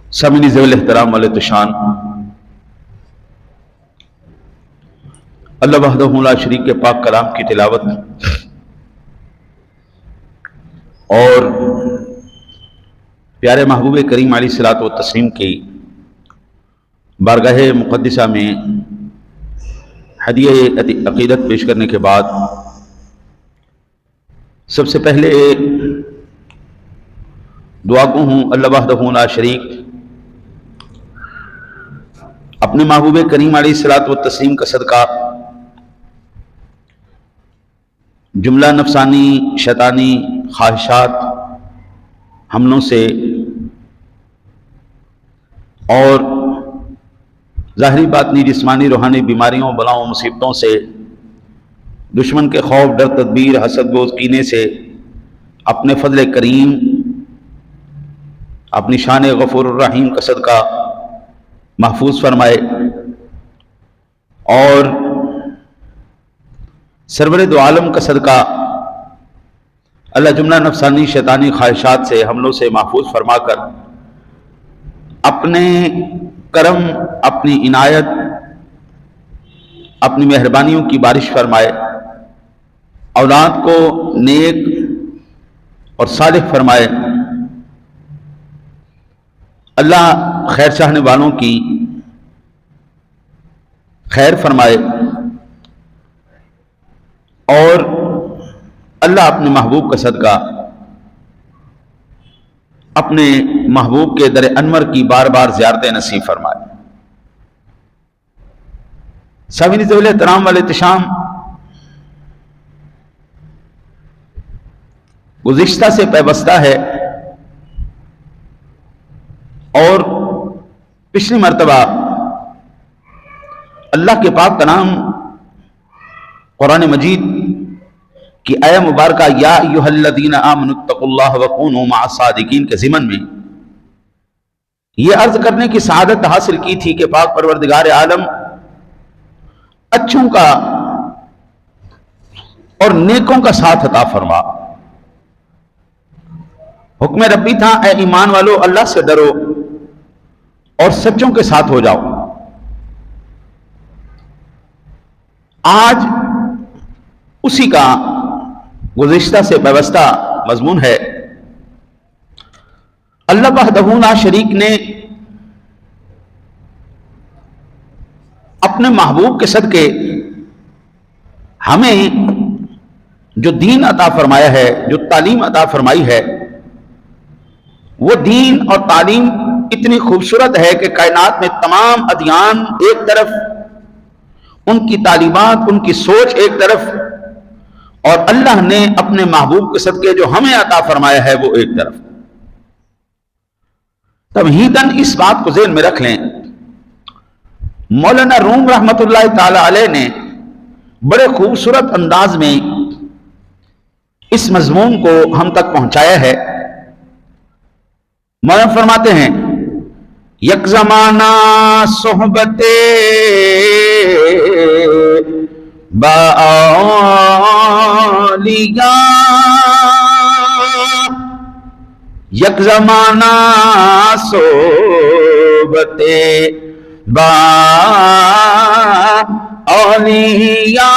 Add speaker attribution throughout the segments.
Speaker 1: سامعین ذوی الاحترام والے تشان، اللہ وحدہ لا شریک کے پاک کلام کی تلاوت اور پیارے محبوب کریم علیہ الصلوۃ والتسلیم کی بارگاہ مقدسہ میں ہدیہ عقیدت پیش کرنے کے بعد سب سے پہلے دعا گو ہوں اللہ وحدہ لا شریک اپنے محبوب کریم علیہ الصلوۃ والتسلیم کا صدقہ جملہ نفسانی شیطانی خواہشات حملوں سے اور ظاہری باطنی جسمانی روحانی بیماریوں بلاؤں مصیبتوں سے، دشمن کے خوف ڈر تدبیر حسد بغض کینے سے اپنے فضل کریم اپنی شان غفور الرحیم کا صدقہ محفوظ فرمائے اور سرور دو عالم کا صدقہ اللہ جملہ نفسانی شیطانی خواہشات سے حملوں سے محفوظ فرما کر اپنے کرم اپنی عنایت اپنی مہربانیوں کی بارش فرمائے، اولاد کو نیک اور صالح فرمائے، اللہ خیر چاہنے والوں کی خیر فرمائے اور اللہ اپنے محبوب کا صدقہ اپنے محبوب کے در انور کی بار بار زیارتیں نصیب فرمائے۔ سامعین ذوی الاحترام والے احتشام، گزشتہ سے پیوستہ ہے اور پچھلی مرتبہ اللہ کے پاک کلام قرآن مجید کی آیہ مبارکہ یا ایھا الذین آمنوا اتقوا اللہ وکونوا مع الصادقین کے ضمن میں یہ عرض کرنے کی سعادت حاصل کی تھی کہ پاک پروردگار عالم اچھوں کا اور نیکوں کا ساتھ عطا فرما۔ حکم ربی تھا اے ایمان والو اللہ سے ڈرو اور سچوں کے ساتھ ہو جاؤ۔ آج اسی کا گزشتہ سے پیوستہ مضمون ہے۔ اللہ وحدہ لا شریک نے اپنے محبوب کے صدقے ہمیں جو دین عطا فرمایا ہے، جو تعلیم عطا فرمائی ہے، وہ دین اور تعلیم اتنی خوبصورت ہے کہ کائنات میں تمام ادیان ایک طرف، ان کی تعلیمات ان کی سوچ ایک طرف، اور اللہ نے اپنے محبوب کے صدقے جو ہمیں عطا فرمایا ہے وہ ایک طرف۔ تمہیداً اس بات کو ذہن میں رکھ لیں، مولانا روم رحمۃ اللہ تعالی علیہ نے بڑے خوبصورت انداز میں اس مضمون کو ہم تک پہنچایا ہے۔ مولانا فرماتے ہیں یک زمانہ صحبت با اولیاء، یک زمانہ صحبت با اولیاء،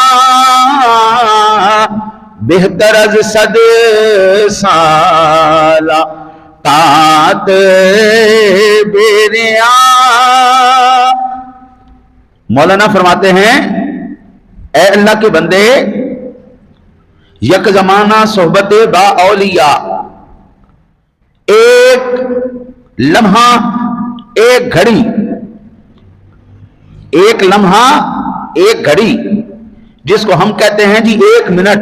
Speaker 1: بہتر از 100 سالہ تات بیریا۔ مولانا فرماتے ہیں اے اللہ کے بندے، یک زمانہ صحبت با اولیاء، ایک لمحہ ایک گھڑی، ایک لمحہ ایک گھڑی جس کو ہم کہتے ہیں جی 1 منٹ،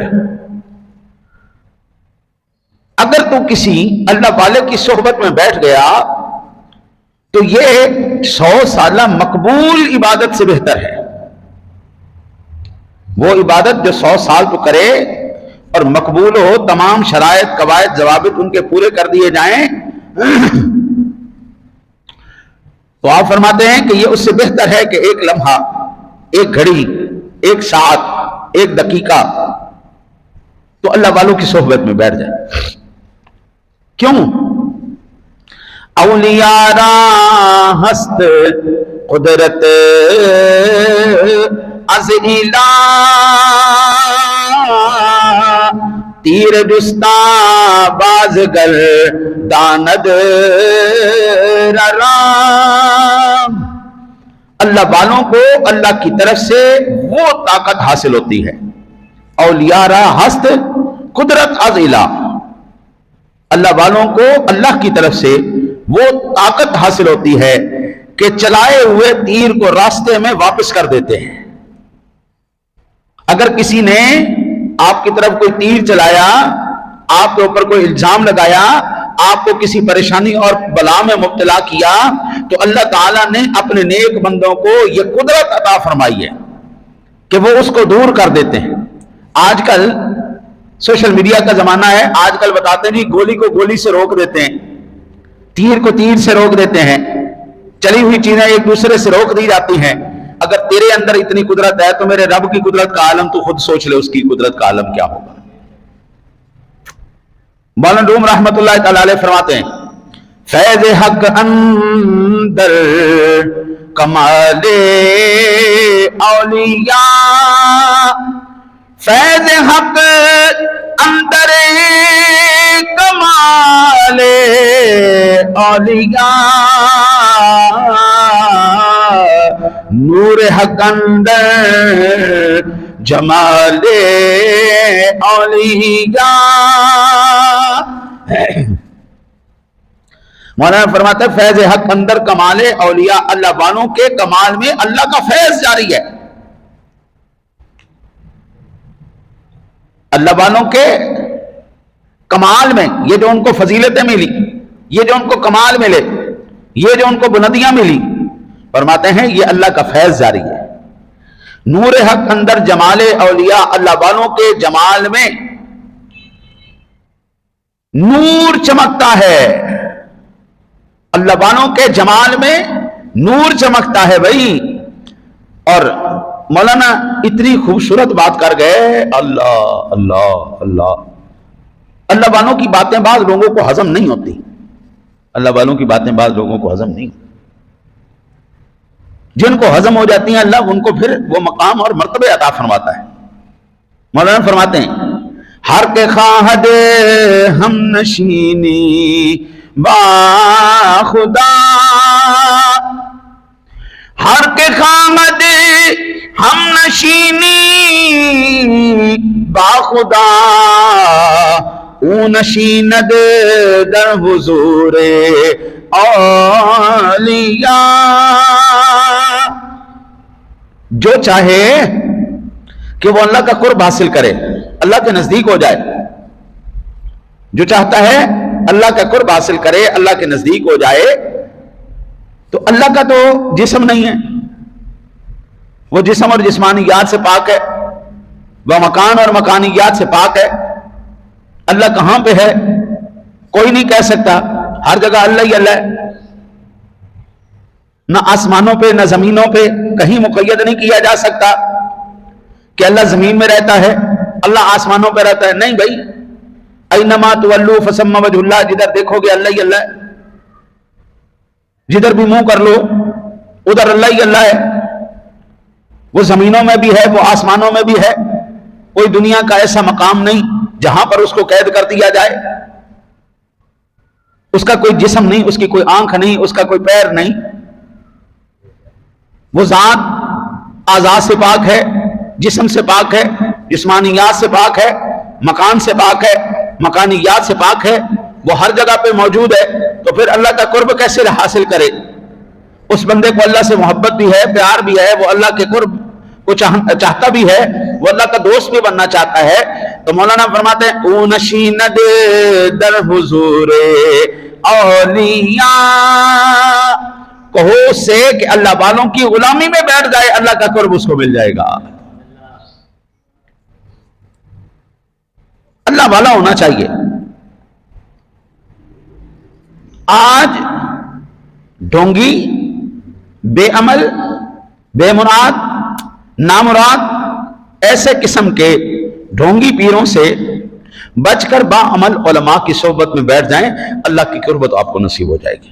Speaker 1: اگر تو کسی اللہ والے کی صحبت میں بیٹھ گیا تو یہ 100 سالہ مقبول عبادت سے بہتر ہے۔ وہ عبادت جو 100 سال تو کرے اور مقبول ہو، تمام شرائط قواعد ضوابط ان کے پورے کر دیے جائیں، تو آپ فرماتے ہیں کہ یہ اس سے بہتر ہے کہ 1 لمحہ ایک گھڑی 1 ساعت 1 دقیقہ تو اللہ والوں کی صحبت میں بیٹھ جائے۔ کیوں؟ اولیاء را ہست قدرت از الہ، تیر جستا بازگر داند رام۔ اللہ والوں کو اللہ کی طرف سے وہ طاقت حاصل ہوتی ہے، اولیاء را ہست قدرت از الہ، اللہ والوں کو اللہ کی طرف سے وہ طاقت حاصل ہوتی ہے کہ چلائے ہوئے تیر کو راستے میں واپس کر دیتے ہیں۔ اگر کسی نے آپ کی طرف کوئی تیر چلایا، آپ کے اوپر کوئی الزام لگایا، آپ کو کسی پریشانی اور بلا میں مبتلا کیا، تو اللہ تعالیٰ نے اپنے نیک بندوں کو یہ قدرت عطا فرمائی ہے کہ وہ اس کو دور کر دیتے ہیں۔ آج کل سوشل میڈیا کا زمانہ ہے، آج کل بتاتے ہیں جی گولی کو گولی سے روک دیتے ہیں، تیر کو تیر سے روک دیتے ہیں، چلی ہوئی چیزیں ایک دوسرے سے روک دی جاتی ہیں۔ اگر تیرے اندر اتنی قدرت ہے تو میرے رب کی قدرت کا عالم تو خود سوچ لے، اس کی قدرت کا عالم کیا ہوگا۔ مولانا روم رحمت اللہ تعالی علیہ فرماتے ہیں فیض حق اندر کمال اولیاء، فیض حق اندر کمال اولیاء، نور حق اندر جمال اولیاء۔ مولانا فرماتا ہے فیض حق اندر کمال اولیاء، اللہ والوں کے کمال میں اللہ کا فیض جاری ہے، اللہ والوں کے کمال میں، یہ جو ان کو فضیلتیں ملی، یہ جو ان کو کمال ملے، یہ جو ان کو بلندیاں ملی، فرماتے ہیں یہ اللہ کا فیض جاری ہے۔ نور حق اندر جمال اولیاء، اللہ والوں کے جمال میں نور چمکتا ہے، اللہ والوں کے جمال میں نور چمکتا ہے بھائی۔ اور مولانا اتنی خوبصورت بات کر گئے، اللہ اللہ اللہ، اللہ والوں کی باتیں بعض لوگوں کو ہضم نہیں ہوتی، اللہ والوں کی باتیں بعض لوگوں کو ہضم نہیں ہوتی، جن کو ہضم ہو جاتی ہیں اللہ ان کو پھر وہ مقام اور مرتبے عطا فرماتا ہے۔ مولانا فرماتے ہیں ہر کے خواہد ہم نشینی با خدا، ہر کے خواہد ہم نشینی با خدا، او نشیند در حضور اولیاء۔ جو چاہے کہ وہ اللہ کا قرب حاصل کرے، اللہ کے نزدیک ہو جائے، جو چاہتا ہے اللہ کا قرب حاصل کرے، اللہ کے نزدیک ہو جائے، تو اللہ کا تو جسم نہیں ہے، وہ جسم اور جسمانیات سے پاک ہے، وہ مکان اور مکانیات سے پاک ہے۔ اللہ کہاں پہ ہے کوئی نہیں کہہ سکتا، ہر جگہ اللہ ہی اللہ ہے، نہ آسمانوں پہ نہ زمینوں پہ کہیں مقید نہیں کیا جا سکتا کہ اللہ زمین میں رہتا ہے، اللہ آسمانوں پہ رہتا ہے، نہیں بھائی، اینما تولوا فثم وجہ اللہ، جدھر دیکھو گے اللہ ہی اللہ ہے، جدھر بھی منہ کر لو ادھر اللہ ہی اللہ ہے، وہ زمینوں میں بھی ہے، وہ آسمانوں میں بھی ہے، کوئی دنیا کا ایسا مقام نہیں جہاں پر اس کو قید کر دیا جائے، اس کا کوئی جسم نہیں، اس کی کوئی آنکھ نہیں، اس کا کوئی پیر نہیں، وہ ذات اعضاء سے پاک ہے، جسم سے پاک ہے، جسمانیات سے پاک ہے، مکان سے پاک ہے، مکانیات سے پاک ہے، وہ ہر جگہ پہ موجود ہے، تو پھر اللہ کا قرب کیسے حاصل کرے؟ اس بندے کو اللہ سے محبت بھی ہے، پیار بھی ہے، وہ اللہ کے قرب کو چاہتا بھی ہے، وہ اللہ کا دوست بھی بننا چاہتا ہے، تو مولانا فرماتے ہیں او نشیند در حضور اولیاء، کہو سے کہ اللہ والوں کی غلامی میں بیٹھ جائے، اللہ کا قرب اس کو مل جائے گا۔ اللہ والا ہونا چاہیے۔ آج ڈھونگی، بے عمل، بے مراد، نامراد، ایسے قسم کے ڈھونگی پیروں سے بچ کر با عمل علماء کی صحبت میں بیٹھ جائیں، اللہ کی قربت آپ کو نصیب ہو جائے گی۔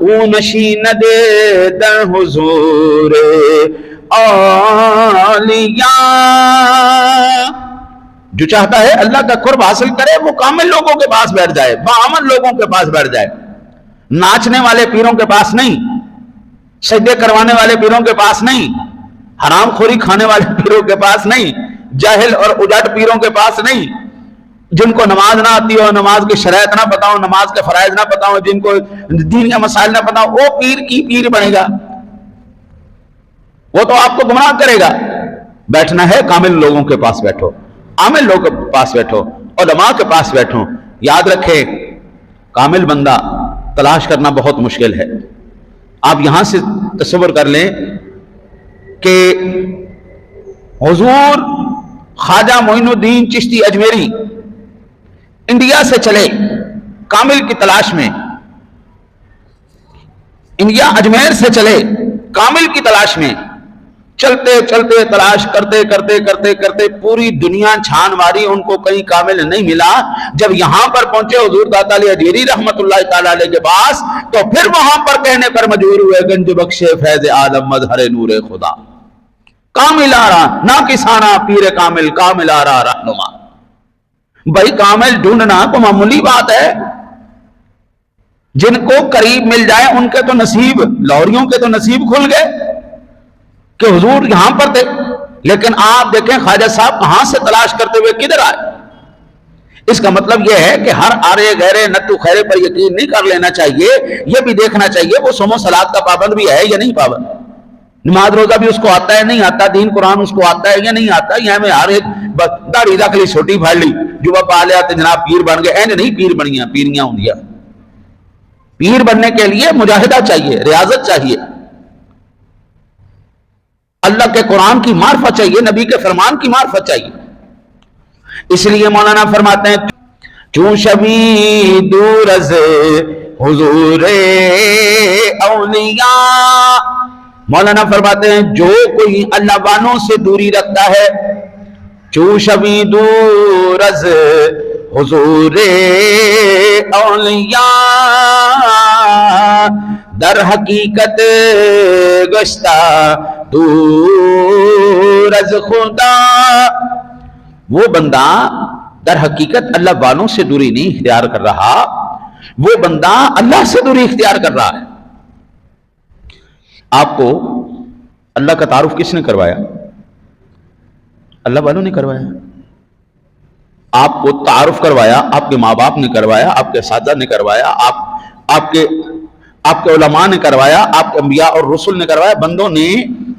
Speaker 1: او نشین دے در حضور اولیاء. جو چاہتا ہے اللہ کا قرب حاصل کرے وہ کامل لوگوں کے پاس بیٹھ جائے, باامن لوگوں کے پاس بیٹھ جائے, ناچنے والے پیروں کے پاس نہیں, سجدے کروانے والے پیروں کے پاس نہیں, حرام خوری کھانے والے پیروں کے پاس نہیں, جاہل اور اجٹ پیروں کے پاس نہیں, جن کو نماز نہ آتی ہو, نماز کی شرائط نہ پتا ہو, نماز کے فرائض نہ پتا ہو, جن کو دین کے مسائل نہ پتا ہو, وہ پیر کی پیر بنے گا, وہ تو آپ کو گمراہ کرے گا. بیٹھنا ہے کامل لوگوں کے پاس بیٹھو, عامل لوگوں کے پاس بیٹھو, علماء کے پاس بیٹھو. یاد رکھے کامل بندہ تلاش کرنا بہت مشکل ہے. آپ یہاں سے تصور کر لیں کہ حضور خواجہ معین الدین چشتی اجمیری انڈیا سے چلے کامل کی تلاش میں, انڈیا اجمیر سے چلے کامل کی تلاش میں, چلتے چلتے تلاش کرتے کرتے کرتے کرتے پوری دنیا چھان ماری, ان کو کہیں کامل نہیں ملا. جب یہاں پر پہنچے حضور داتا علی اجمیری رحمت اللہ تعالی علیہ کے پاس, تو پھر وہاں پر کہنے پر مجبور ہوئے گنج بخشے فیض عالم مظہر نور خدا, کامل آ رہا نہ کسانا پیر کامل, کامل آ رہا رہنما. بھائی کامل ڈھونڈنا کو معمولی بات ہے, جن کو قریب مل جائے ان کے تو نصیب, لاہوریوں کے تو نصیب کھل گئے کہ حضور یہاں پر تھے. لیکن آپ دیکھیں خواجہ صاحب کہاں سے تلاش کرتے ہوئے کدھر آئے. اس کا مطلب یہ ہے کہ ہر آرے گہرے نتو خیرے پر یقین نہیں کر لینا چاہیے, یہ بھی دیکھنا چاہیے وہ صوم و صلات کا پابند بھی ہے یا نہیں پابند, نماز روزہ بھی اس کو آتا ہے نہیں آتا, دین قرآن اس کو آتا ہے یا نہیں آتا. یہ ہمیں ہر ایک داڑھی رکھ لی, چھوٹی پھاڑ لی, جو پا لیا تو جناب پیر بن گئے. این نہیں پیر بنیاں, پیریاں ہوں گیا. پیر بننے کے لیے مجاہدہ چاہیے, ریاضت چاہیے, اللہ کے قرآن کی معرفت چاہیے, نبی کے فرمان کی معرفت چاہیے. اس لیے مولانا فرماتے ہیں چون شبی دور از حضور اولیاء, مولانا فرماتے ہیں جو کوئی اللہ والوں سے دوری رکھتا ہے, چون شبی دور از حضور اولیاء, در حقیقت گشتہ دور از خدا. وہ بندہ در حقیقت اللہ والوں سے دوری نہیں اختیار کر رہا, وہ بندہ اللہ سے دوری اختیار کر رہا ہے. آپ کو اللہ کا تعارف کس نے کروایا؟ اللہ والوں نے کروایا. آپ کو تعارف کروایا آپ کے ماں باپ نے کروایا, آپ کے اساتذہ نے کروایا, آپ کے علماء نے کروایا, آپ کے انبیاء اور رسول نے کروایا. بندوں نے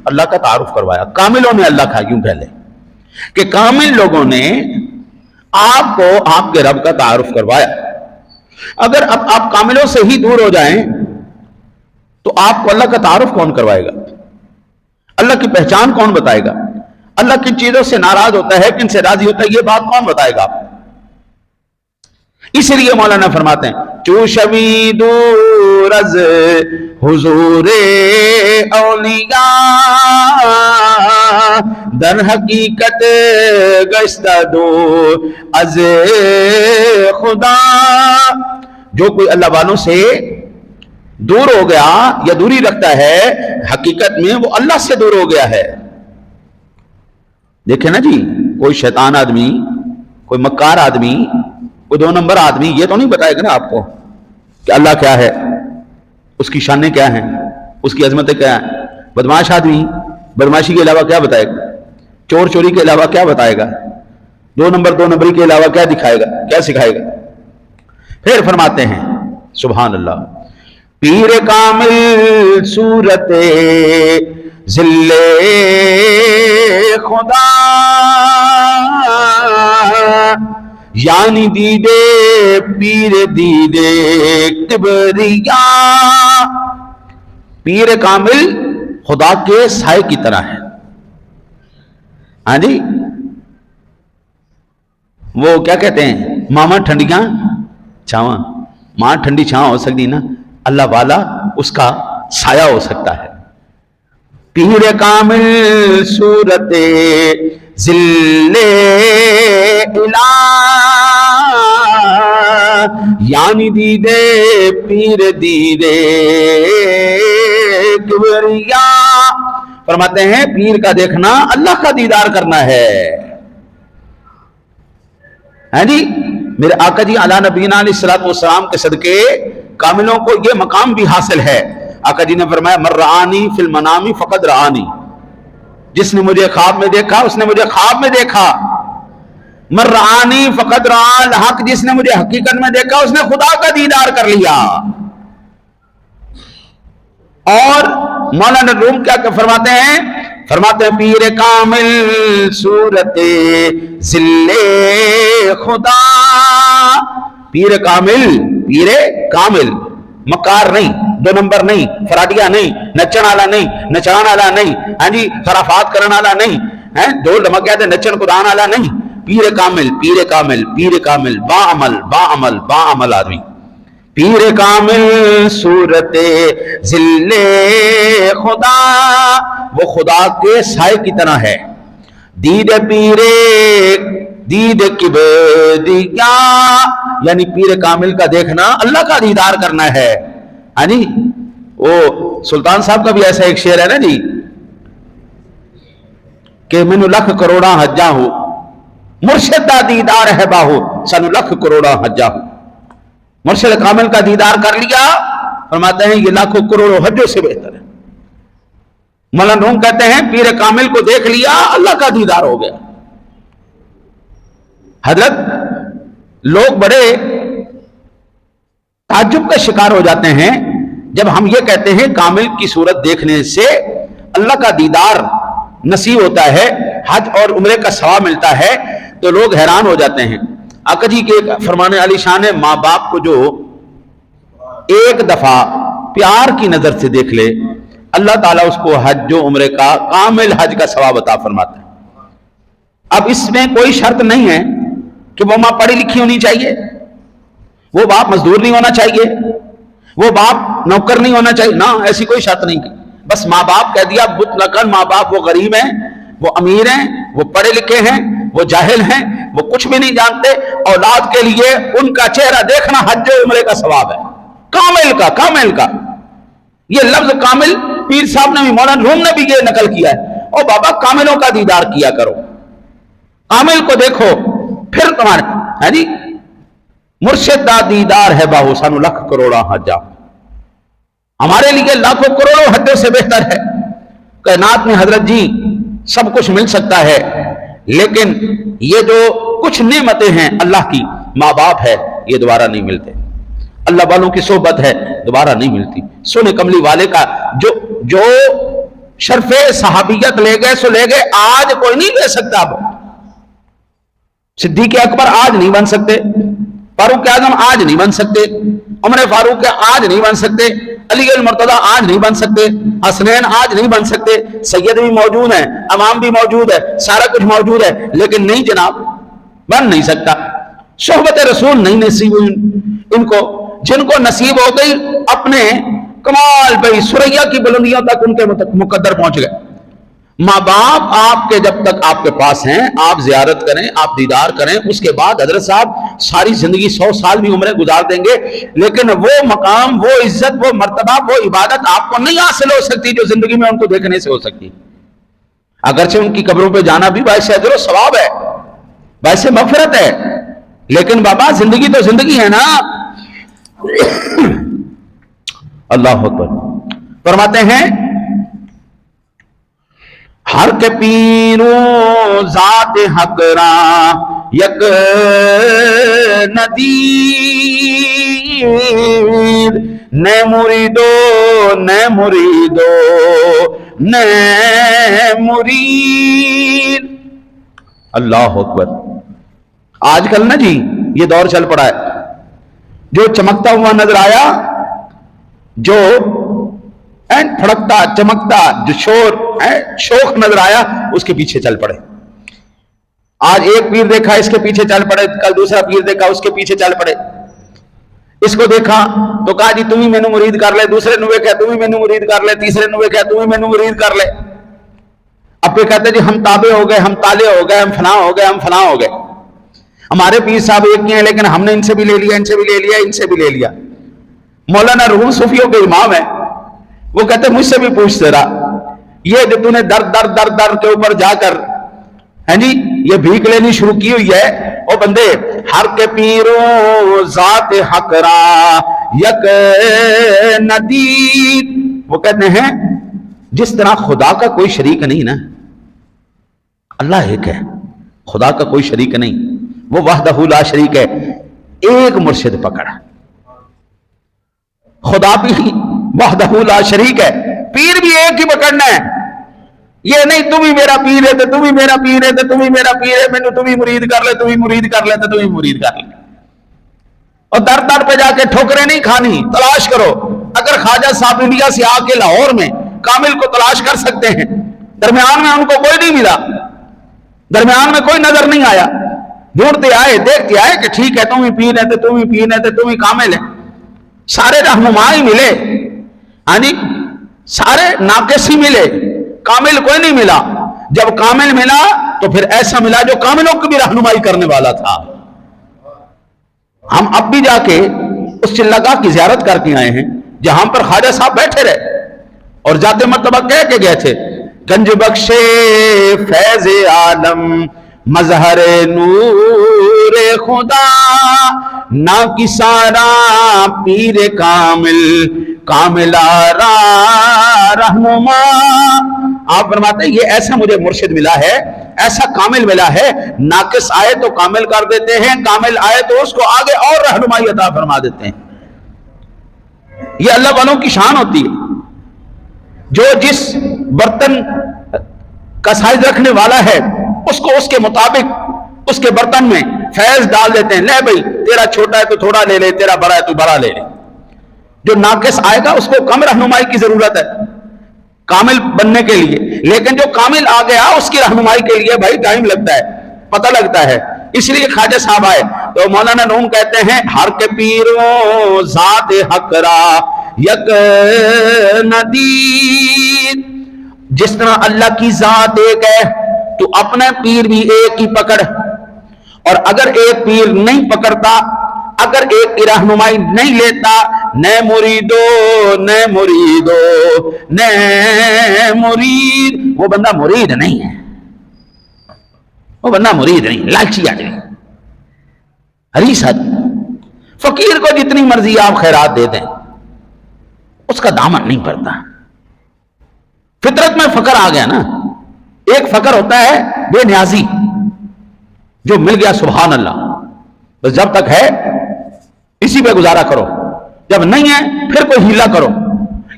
Speaker 1: اللہ کا تعارف کروایا, کاملوں نے اللہ کا, یوں کہہ لیں کہ کامل لوگوں نے آپ کو آپ کے رب کا تعارف کروایا. اگر اب آپ کاملوں سے ہی دور ہو جائیں تو آپ کو اللہ کا تعارف کون کروائے گا؟ اللہ کی پہچان کون بتائے گا؟ اللہ کن چیزوں سے ناراض ہوتا ہے, کن سے راضی ہوتا ہے, یہ بات کون بتائے گا آپ؟ اس لیے مولانا فرماتے ہیں چو شوی دور از حضور اولیاء, در حقیقت گشتہ دور از خدا. جو کوئی اللہ والوں سے دور ہو گیا یا دوری رکھتا ہے, حقیقت میں وہ اللہ سے دور ہو گیا ہے. دیکھیں نا جی, کوئی شیطان آدمی, کوئی مکار آدمی, کوئی دو نمبر آدمی یہ تو نہیں بتائے گا نا آپ کو کہ اللہ کیا ہے, اس کی شانیں کیا ہیں, اس کی عظمتیں کیا ہیں. بدماش آدمی بدماشی کے علاوہ کیا بتائے گا, چور چوری کے علاوہ کیا بتائے گا, دو نمبری کے علاوہ کیا دکھائے گا, کیا سکھائے گا. پھر فرماتے ہیں سبحان اللہ, پیر کامل صورت ذل خدا, یعنی دیدے پیر دیدے کبریا. پیر کامل خدا کے سائے کی طرح ہے. ہاں جی, وہ کیا کہتے ہیں, ماما ٹھنڈیاں چھاواں, ماں ٹھنڈی چھاواں ہو سکتی نا, اللہ والا اس کا سایہ ہو سکتا ہے. پیر کامل صورت ذل الہ, یعنی دیدے پیر دیدے کبریا، فرماتے ہیں پیر کا دیکھنا اللہ کا دیدار کرنا ہے. ہاں جی، میرے آقا جی علی نبینا علیہ الصلوۃ والسلام کے صدقے کاملوں کو یہ مقام بھی حاصل ہے. آقا جی نے فرمایا من رآنی فی المنام فقد رآنی، جس نے مجھے خواب میں دیکھا اس نے مجھے خواب میں دیکھا. من رآنی فقد رآ الحق، جس نے مجھے حقیقت میں دیکھا اس نے خدا کا دیدار کر لیا. اور مولانا روم کیا فرماتے ہیں؟ فرماتے ہیں پیر کامل صورت ذل خدا. پیر کامل مکار نہیں، دو نمبر نہیں، فراڈیا نہیں، نچن والا نہیں، نچان والا نہیں، ہاں جی خرافات کرنے والا نہیں، ڈھول ڈھمکیات نچن قرآن والا نہیں. پیر کامل با عمل آدمی. پیر کامل صورت ذل خدا، وہ خدا کے سائے کی طرح ہے. دید کبریا، یعنی پیر کامل کا دیکھنا اللہ کا دیدار کرنا ہے. ہاں جی، وہ سلطان صاحب کا بھی ایسا ایک شعر ہے نا جی کہ مینو لکھ کروڑا حجاں ہو مرشد دا دیدار ہے باہو، سانو لکھ کروڑا حجاں ہو. مرشد کامل کا دیدار کر لیا، فرماتے ہیں یہ لاکھوں کروڑوں حجوں سے بہتر ہے. مولانا روم کہتے ہیں پیر کامل کو دیکھ لیا اللہ کا دیدار ہو گیا. حضرت لوگ بڑے تعجب کا شکار ہو جاتے ہیں جب ہم یہ کہتے ہیں کامل کی صورت دیکھنے سے اللہ کا دیدار نصیب ہوتا ہے، حج اور عمرے کا ثواب ملتا ہے، تو لوگ حیران ہو جاتے ہیں. آقا جی کے فرمان علی شان ہے ماں باپ کو جو ایک دفعہ پیار کی نظر سے دیکھ لے اللہ تعالیٰ اس کو حج و عمرے کا کامل حج کا ثواب عطا فرماتا ہے. اب اس میں کوئی شرط نہیں ہے کہ وہ ماں پڑھی لکھی ہونی چاہیے، وہ باپ مزدور نہیں ہونا چاہیے، وہ باپ نوکر نہیں ہونا چاہیے، نہ ایسی کوئی شرط نہیں کی. بس ماں باپ کہہ دیا مطلقاً ماں باپ وہ غریب ہیں، وہ امیر ہیں، وہ پڑھے لکھے ہیں، وہ جاہل ہیں، وہ کچھ بھی نہیں جانتے، اولاد کے لیے ان کا چہرہ دیکھنا حج و عمرے کا ثواب ہے. کامل کا یہ لفظ کامل پیر صاحب نے بھی مولانا روم نے بھی یہ نقل کیا ہے. اور بابا کاملوں کا دیدار کیا کرو، کامل کو دیکھو پھر تمہارے ہے جی مرشد دا دیدار ہے باہو سانو لکھ کروڑا حجا. ہمارے لیے لاکھوں کروڑوں حجوں سے بہتر ہے. کائنات میں حضرت جی سب کچھ مل سکتا ہے، لیکن یہ جو کچھ نعمتیں ہیں اللہ کی، ماں باپ ہے، یہ دوبارہ نہیں ملتے. اللہ والوں کی صحبت ہے، دوبارہ نہیں ملتی. سونے کملی والے کا جو شرف صحابیت لے گئے سو لے گئے، آج کوئی نہیں لے سکتا. اب صدیق اکبر آج نہیں بن سکتے، فاروق اعظم آج نہیں بن سکتے، عمر فاروق آج نہیں بن سکتے، علی المرتضیٰ آج نہیں بن سکتے، حسنین آج نہیں بن سکتے. سید بھی موجود ہیں، امام بھی موجود ہے، سارا کچھ موجود ہے، لیکن نہیں جناب، بن نہیں سکتا. صحبت رسول نہیں نصیب ان کو. جن کو نصیب ہو گئی اپنے کمال بھائی سریا کی بلندیوں تک ان کے مقدر پہنچ گئے. ماں باپ آپ کے جب تک آپ کے پاس ہیں آپ زیارت کریں، آپ دیدار کریں، اس کے بعد حضرت صاحب ساری زندگی 100 سال بھی عمریں گزار دیں گے، لیکن وہ مقام، وہ عزت، وہ مرتبہ، وہ عبادت آپ کو نہیں حاصل ہو سکتی جو زندگی میں ان کو دیکھنے سے ہو سکتی. اگرچہ ان کی قبروں پہ جانا بھی باعث اجر و ثواب ہے، باعث مغفرت ہے، لیکن بابا زندگی تو زندگی ہے نا. اللہ اکبر. فرماتے ہیں ہر کے پیروں ذات حق را یک ندیر نئے مریدو نئے مریدو نئے مرید. اللہ اکبر. آج کل نا جی یہ دور چل پڑا ہے، جو چمکتا ہوا نظر آیا، جو پھڑکتا چمکتا، جو شوق نظر آیا، اس کے پیچھے چل پڑے. آج ایک پیر دیکھا اس کے پیچھے چل پڑے، کل دوسرا پیر دیکھا اس کے پیچھے چل پڑے. اس کو دیکھا تو کہا جی تم ہی مینو مرید کر لے، دوسرے نوے کہا تم ہی مینو مرید کر لے، تیسرے نوے کہا تم ہی مینو مرید کر لے. اب پہ کہتے جی ہم تابع ہو گئے، ہم تالے ہو گئے، ہم فلاں ہو گئے، ہم فلاں ہو گئے. ہمارے پیر صاحب ایک ہیں لیکن ہم نے ان سے بھی لے لیا، ان سے بھی لے لیا، ان سے بھی لے لیا۔ مولانا روم صوفیوں کے امام ہیں، وہ کہتے مجھ سے بھی پوچھ تیرا یہ جو تو نے در کے اوپر جا کر جی یہ بھیک لینی شروع کی ہوئی ہے، او بندے ہر کے پیروں ذات حق را یک ندید، وہ کہتے ہیں جس طرح خدا کا کوئی شریک نہیں نا، اللہ ایک ہے، خدا کا کوئی شریک نہیں، وہ وحدہ لا شریک ہے، ایک مرشد پکڑ، خدا بھی وحدہ لا شریک ہے، پیر بھی ایک ہی پکڑنا ہے، یہ نہیں تم ہی میرا پیر ہے تو تم ہی میرا پیر ہے تو تم ہی میرا پیر ہے، میں نے تم ہی مرید کر لے، تم ہی مرید کر لے تو تم ہی مرید کر لے، اور در پہ جا کے ٹھوکریں نہیں کھانی، تلاش کرو۔ اگر خواجہ صاحب انڈیا سے آ کے لاہور میں کامل کو تلاش کر سکتے ہیں، درمیان میں ان کو کوئی نہیں ملا، درمیان میں کوئی نظر نہیں آیا، ڈھونڈتے آئے دیکھتے آئے کہ ٹھیک ہے تم ہی پیر ہے تو تم ہی پیر ہے تو تم ہی کامل ہے، سارے رہنما ہی ملے، ہاں جی سارے ناقص ہی ملے، کامل کوئی نہیں ملا۔ جب کامل ملا تو پھر ایسا ملا جو کاملوں کی بھی رہنمائی کرنے والا تھا۔ ہم اب بھی جا کے اس چلگاہ کی زیارت کر کے آئے ہیں جہاں پر خواجہ صاحب بیٹھے رہے اور جاتے مرتبہ کہہ کے گئے تھے، گنج بخشے فیض عالم مظہر نور خدا، نا کی سارا پیر کامل کامل آرا رہنما۔ آپ فرماتے ہیں یہ ایسا مجھے مرشد ملا ہے، ایسا کامل ملا ہے، ناقص آئے تو کامل کر دیتے ہیں، کامل آئے تو اس کو آگے اور رہنمائی عطا فرما دیتے ہیں۔ یہ اللہ والوں کی شان ہوتی ہے، جو جس برتن کا سائز رکھنے والا ہے اس کو اس کے مطابق اس کے برتن میں فیض ڈال دیتے ہیں، لے بھائی تیرا چھوٹا ہے تو تھوڑا لے لے، تیرا بڑا ہے تو بڑا لے لے۔ جو ناقص آئے گا اس کو کم رہنمائی کی ضرورت ہے کامل بننے کے لیے، لیکن جو کامل آ گیا اس کی رہنمائی کے لیے بھائی ٹائم لگتا ہے، پتہ لگتا ہے۔ اس لیے خواجہ صاحب آئے تو مولانا روم کہتے ہیں ہر کے پیروں ذات حق را یک ندید، جس طرح اللہ کی ذات ایک ہے تو اپنا پیر بھی ایک ہی پکڑ، اور اگر ایک پیر نہیں پکڑتا، اگر ایک کی رہنمائی نہیں لیتا، نئے مریدو وہ بندہ مرید نہیں ہے، وہ بندہ مرید نہیں، لالچی آدمی، حریص آدمی۔ فقیر کو جتنی مرضی آپ خیرات دے دیں اس کا دامن نہیں پڑتا۔ فطرت میں فقر آ گیا نا، ایک فقر ہوتا ہے بے نیازی، جو مل گیا سبحان اللہ، بس جب تک ہے اسی پہ گزارا کرو، جب نہیں ہے پھر کوئی ہیلا کرو۔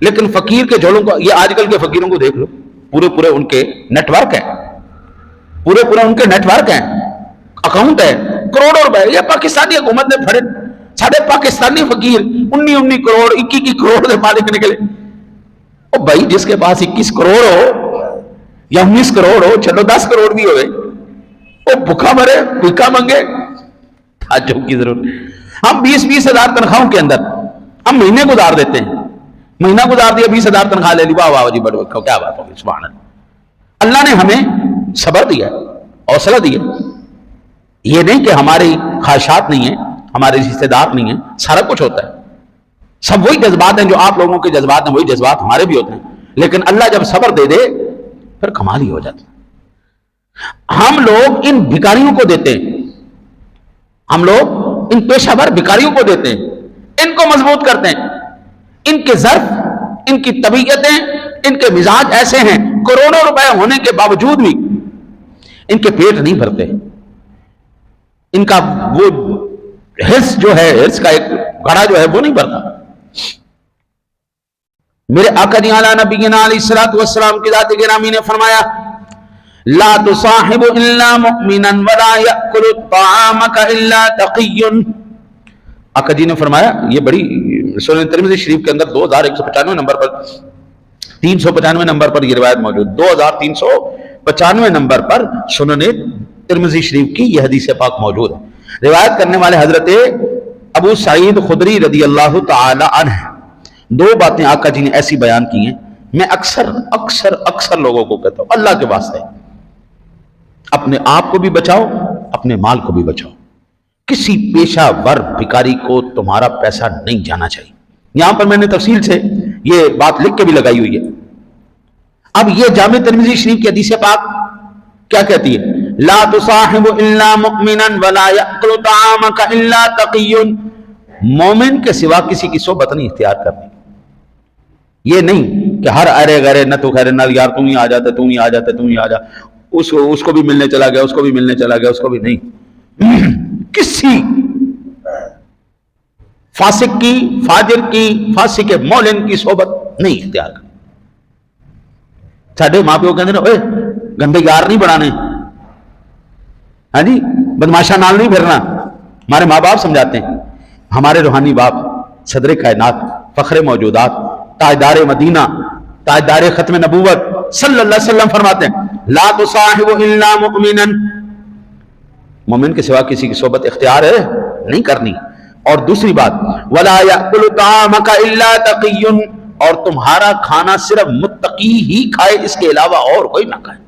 Speaker 1: لیکن فقیر کے جھولوں کو، یہ آج کل کے فقیروں کو دیکھ لو، پورے ان کے نیٹ ورک ہے، پورے ان کے نیٹ ورک ہیں، اکاؤنٹ ہے، کروڑوں روپے۔ یہ پاکستانی حکومت نے پھڑے ساڑھے پاکستانی فقیر 19 کروڑ 21 کروڑ کے مالک نکلے۔ او بھائی جس کے پاس 21 کروڑ ہو یا 19 کروڑ ہو، چلو 10 کروڑ بھی ہوئے، وہ بھوکا مرے بھیکا منگے، تعجب کی ضرورت۔ ہم 20 ہزار تنخواہوں کے اندر ہم مہینے گزار دیتے ہیں، مہینہ گزار دیا 20 ہزار تنخواہ لے لی، واہ واہ جی بڑے کیا بات ہوگی، سبحان اللہ۔ اللہ نے ہمیں صبر دیا، حوصلہ دیا، یہ نہیں کہ ہماری خواہشات نہیں ہیں، ہمارے رشتہ دار نہیں ہیں، سارا کچھ ہوتا ہے، سب وہی جذبات ہیں جو آپ لوگوں کے جذبات ہیں، وہی جذبات ہمارے بھی ہوتے ہیں، لیکن اللہ جب صبر دے دے پھر کمال ہی ہو جاتا ہے۔ ہم لوگ ان بھکاریوں کو دیتے ہیں، ہم لوگ ان پیشہ ور بھکاریوں کو دیتے ہیں، ان کو مضبوط کرتے ہیں، ان کے ظرف، ان کی طبیعتیں، ان کے مزاج ایسے ہیں، کروڑوں روپے ہونے کے باوجود بھی ان کے پیٹ نہیں بھرتے، ان کا وہ حرص جو ہے، حرص کا ایک گھڑا جو ہے وہ نہیں بھرتا۔ میرے آقا جی اعلیٰ نبینا علیہ الصلوۃ والسلام کی ذات گرامی نے فرمایا لا تصاحب الا مؤمنا ولا ياكل طعامك الا تقي۔ آقا جی نے فرمایا، یہ بڑی سنن ترمذی شریف کے اندر 2195 نمبر پر 395 نمبر پر یہ روایت موجود، 2395 نمبر پر سنن ترمذی شریف کی یہ حدیث پاک موجود ہے۔ روایت کرنے والے حضرت ابو سعید خدری رضی اللہ تعالی عنہ، دو باتیں آقا جی نے ایسی بیان کی ہیں، میں اکثر لوگوں کو کہتا ہوں، اللہ کے واسطے اپنے آپ کو بھی بچاؤ، اپنے مال کو بھی بچاؤ۔ کسی پیشہ ور بھکاری کو تمہارا پیسہ نہیں جانا چاہیے. یہاں پر میں نے تفصیل سے یہ بات لکھ کے بھی لگائی ہوئی ہے. اب یہ جامع ترمذی شریف کی حدیث پاک کیا کہتی ہے؟ لا تصاحب الا مؤمنا ولا یاکل طعامک الا تقی. مومن کے سوا کسی کی صحبت نہیں اختیار کرنی. یہ نہیں کہ ہر ارے گرے نہ تو خیر نہ یار تم ہی آ جاتا تم ہی آ جاتا تم ہی آ جا، اس کو بھی ملنے چلا گیا، اس کو بھی ملنے چلا گیا، اس کو بھی نہیں. کسی فاسق کی، فاجر کی، فاسق مولن کی صحبت نہیں اختیار کرنی. ساڈے ماں پیو کہتے ہیں اوے گندے یار نہیں بنانے، ہاں جی بدماشا نال نہیں پھرنا. ہمارے ماں باپ سمجھاتے ہیں. ہمارے روحانی باپ صدر کائنات، فخر موجودات، تاجدار مدینہ، تاجدار ختم نبوت صلی اللہ علیہ وسلم فرماتے ہیں لا تصاحب الا مؤمنا، مومن کے سوا کسی کی صحبت اختیار ہے نہیں کرنی. اور دوسری بات ولا یاکل طعامک الا تقی، اور تمہارا کھانا صرف متقی ہی کھائے، اس کے علاوہ اور کوئی نہ کھائے.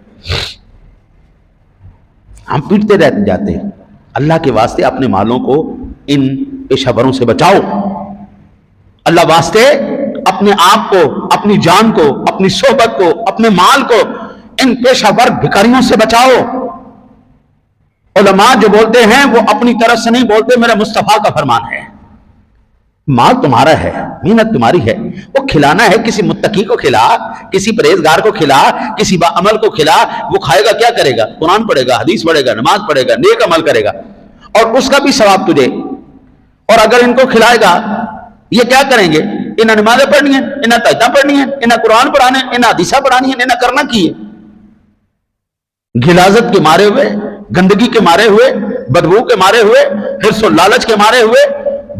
Speaker 1: ہم پیٹتے رہتے جاتے ہیں. اللہ کے واسطے اپنے مالوں کو ان پیشہ وروں سے بچاؤ. اللہ واسطے اپنے آپ کو، اپنی جان کو، اپنی صحبت کو، اپنے مال کو ان پیشہ ور بھکاریوں سے بچاؤ. علماء جو بولتے ہیں وہ اپنی طرف سے نہیں بولتے، میرا مصطفیٰ کا فرمان ہے. مال تمہارا ہے، محنت تمہاری ہے، وہ کھلانا ہے. کسی متقی کو کھلا، کسی پرہیزگار کو کھلا، کسی با عمل کو کھلا. وہ کھائے گا کیا کرے گا؟ قرآن پڑھے گا، حدیث پڑھے گا، نماز پڑھے گا، نیک عمل کرے گا، اور اس کا بھی ثواب تجھے. اور اگر ان کو کھلائے گا یہ کیا کریں گے؟ انہیں نمازیں پڑھنی ہیں، انہیں تہجدیں پڑھنی ہیں، انہیں قرآن پڑھانے، انہیں حدیثیں پڑھانی ہیں، انہیں کرنا کی ہے؟ غلاظت کے مارے ہوئے، گندگی کے مارے ہوئے، بدبو کے مارے ہوئے، حرص و لالچ کے مارے ہوئے،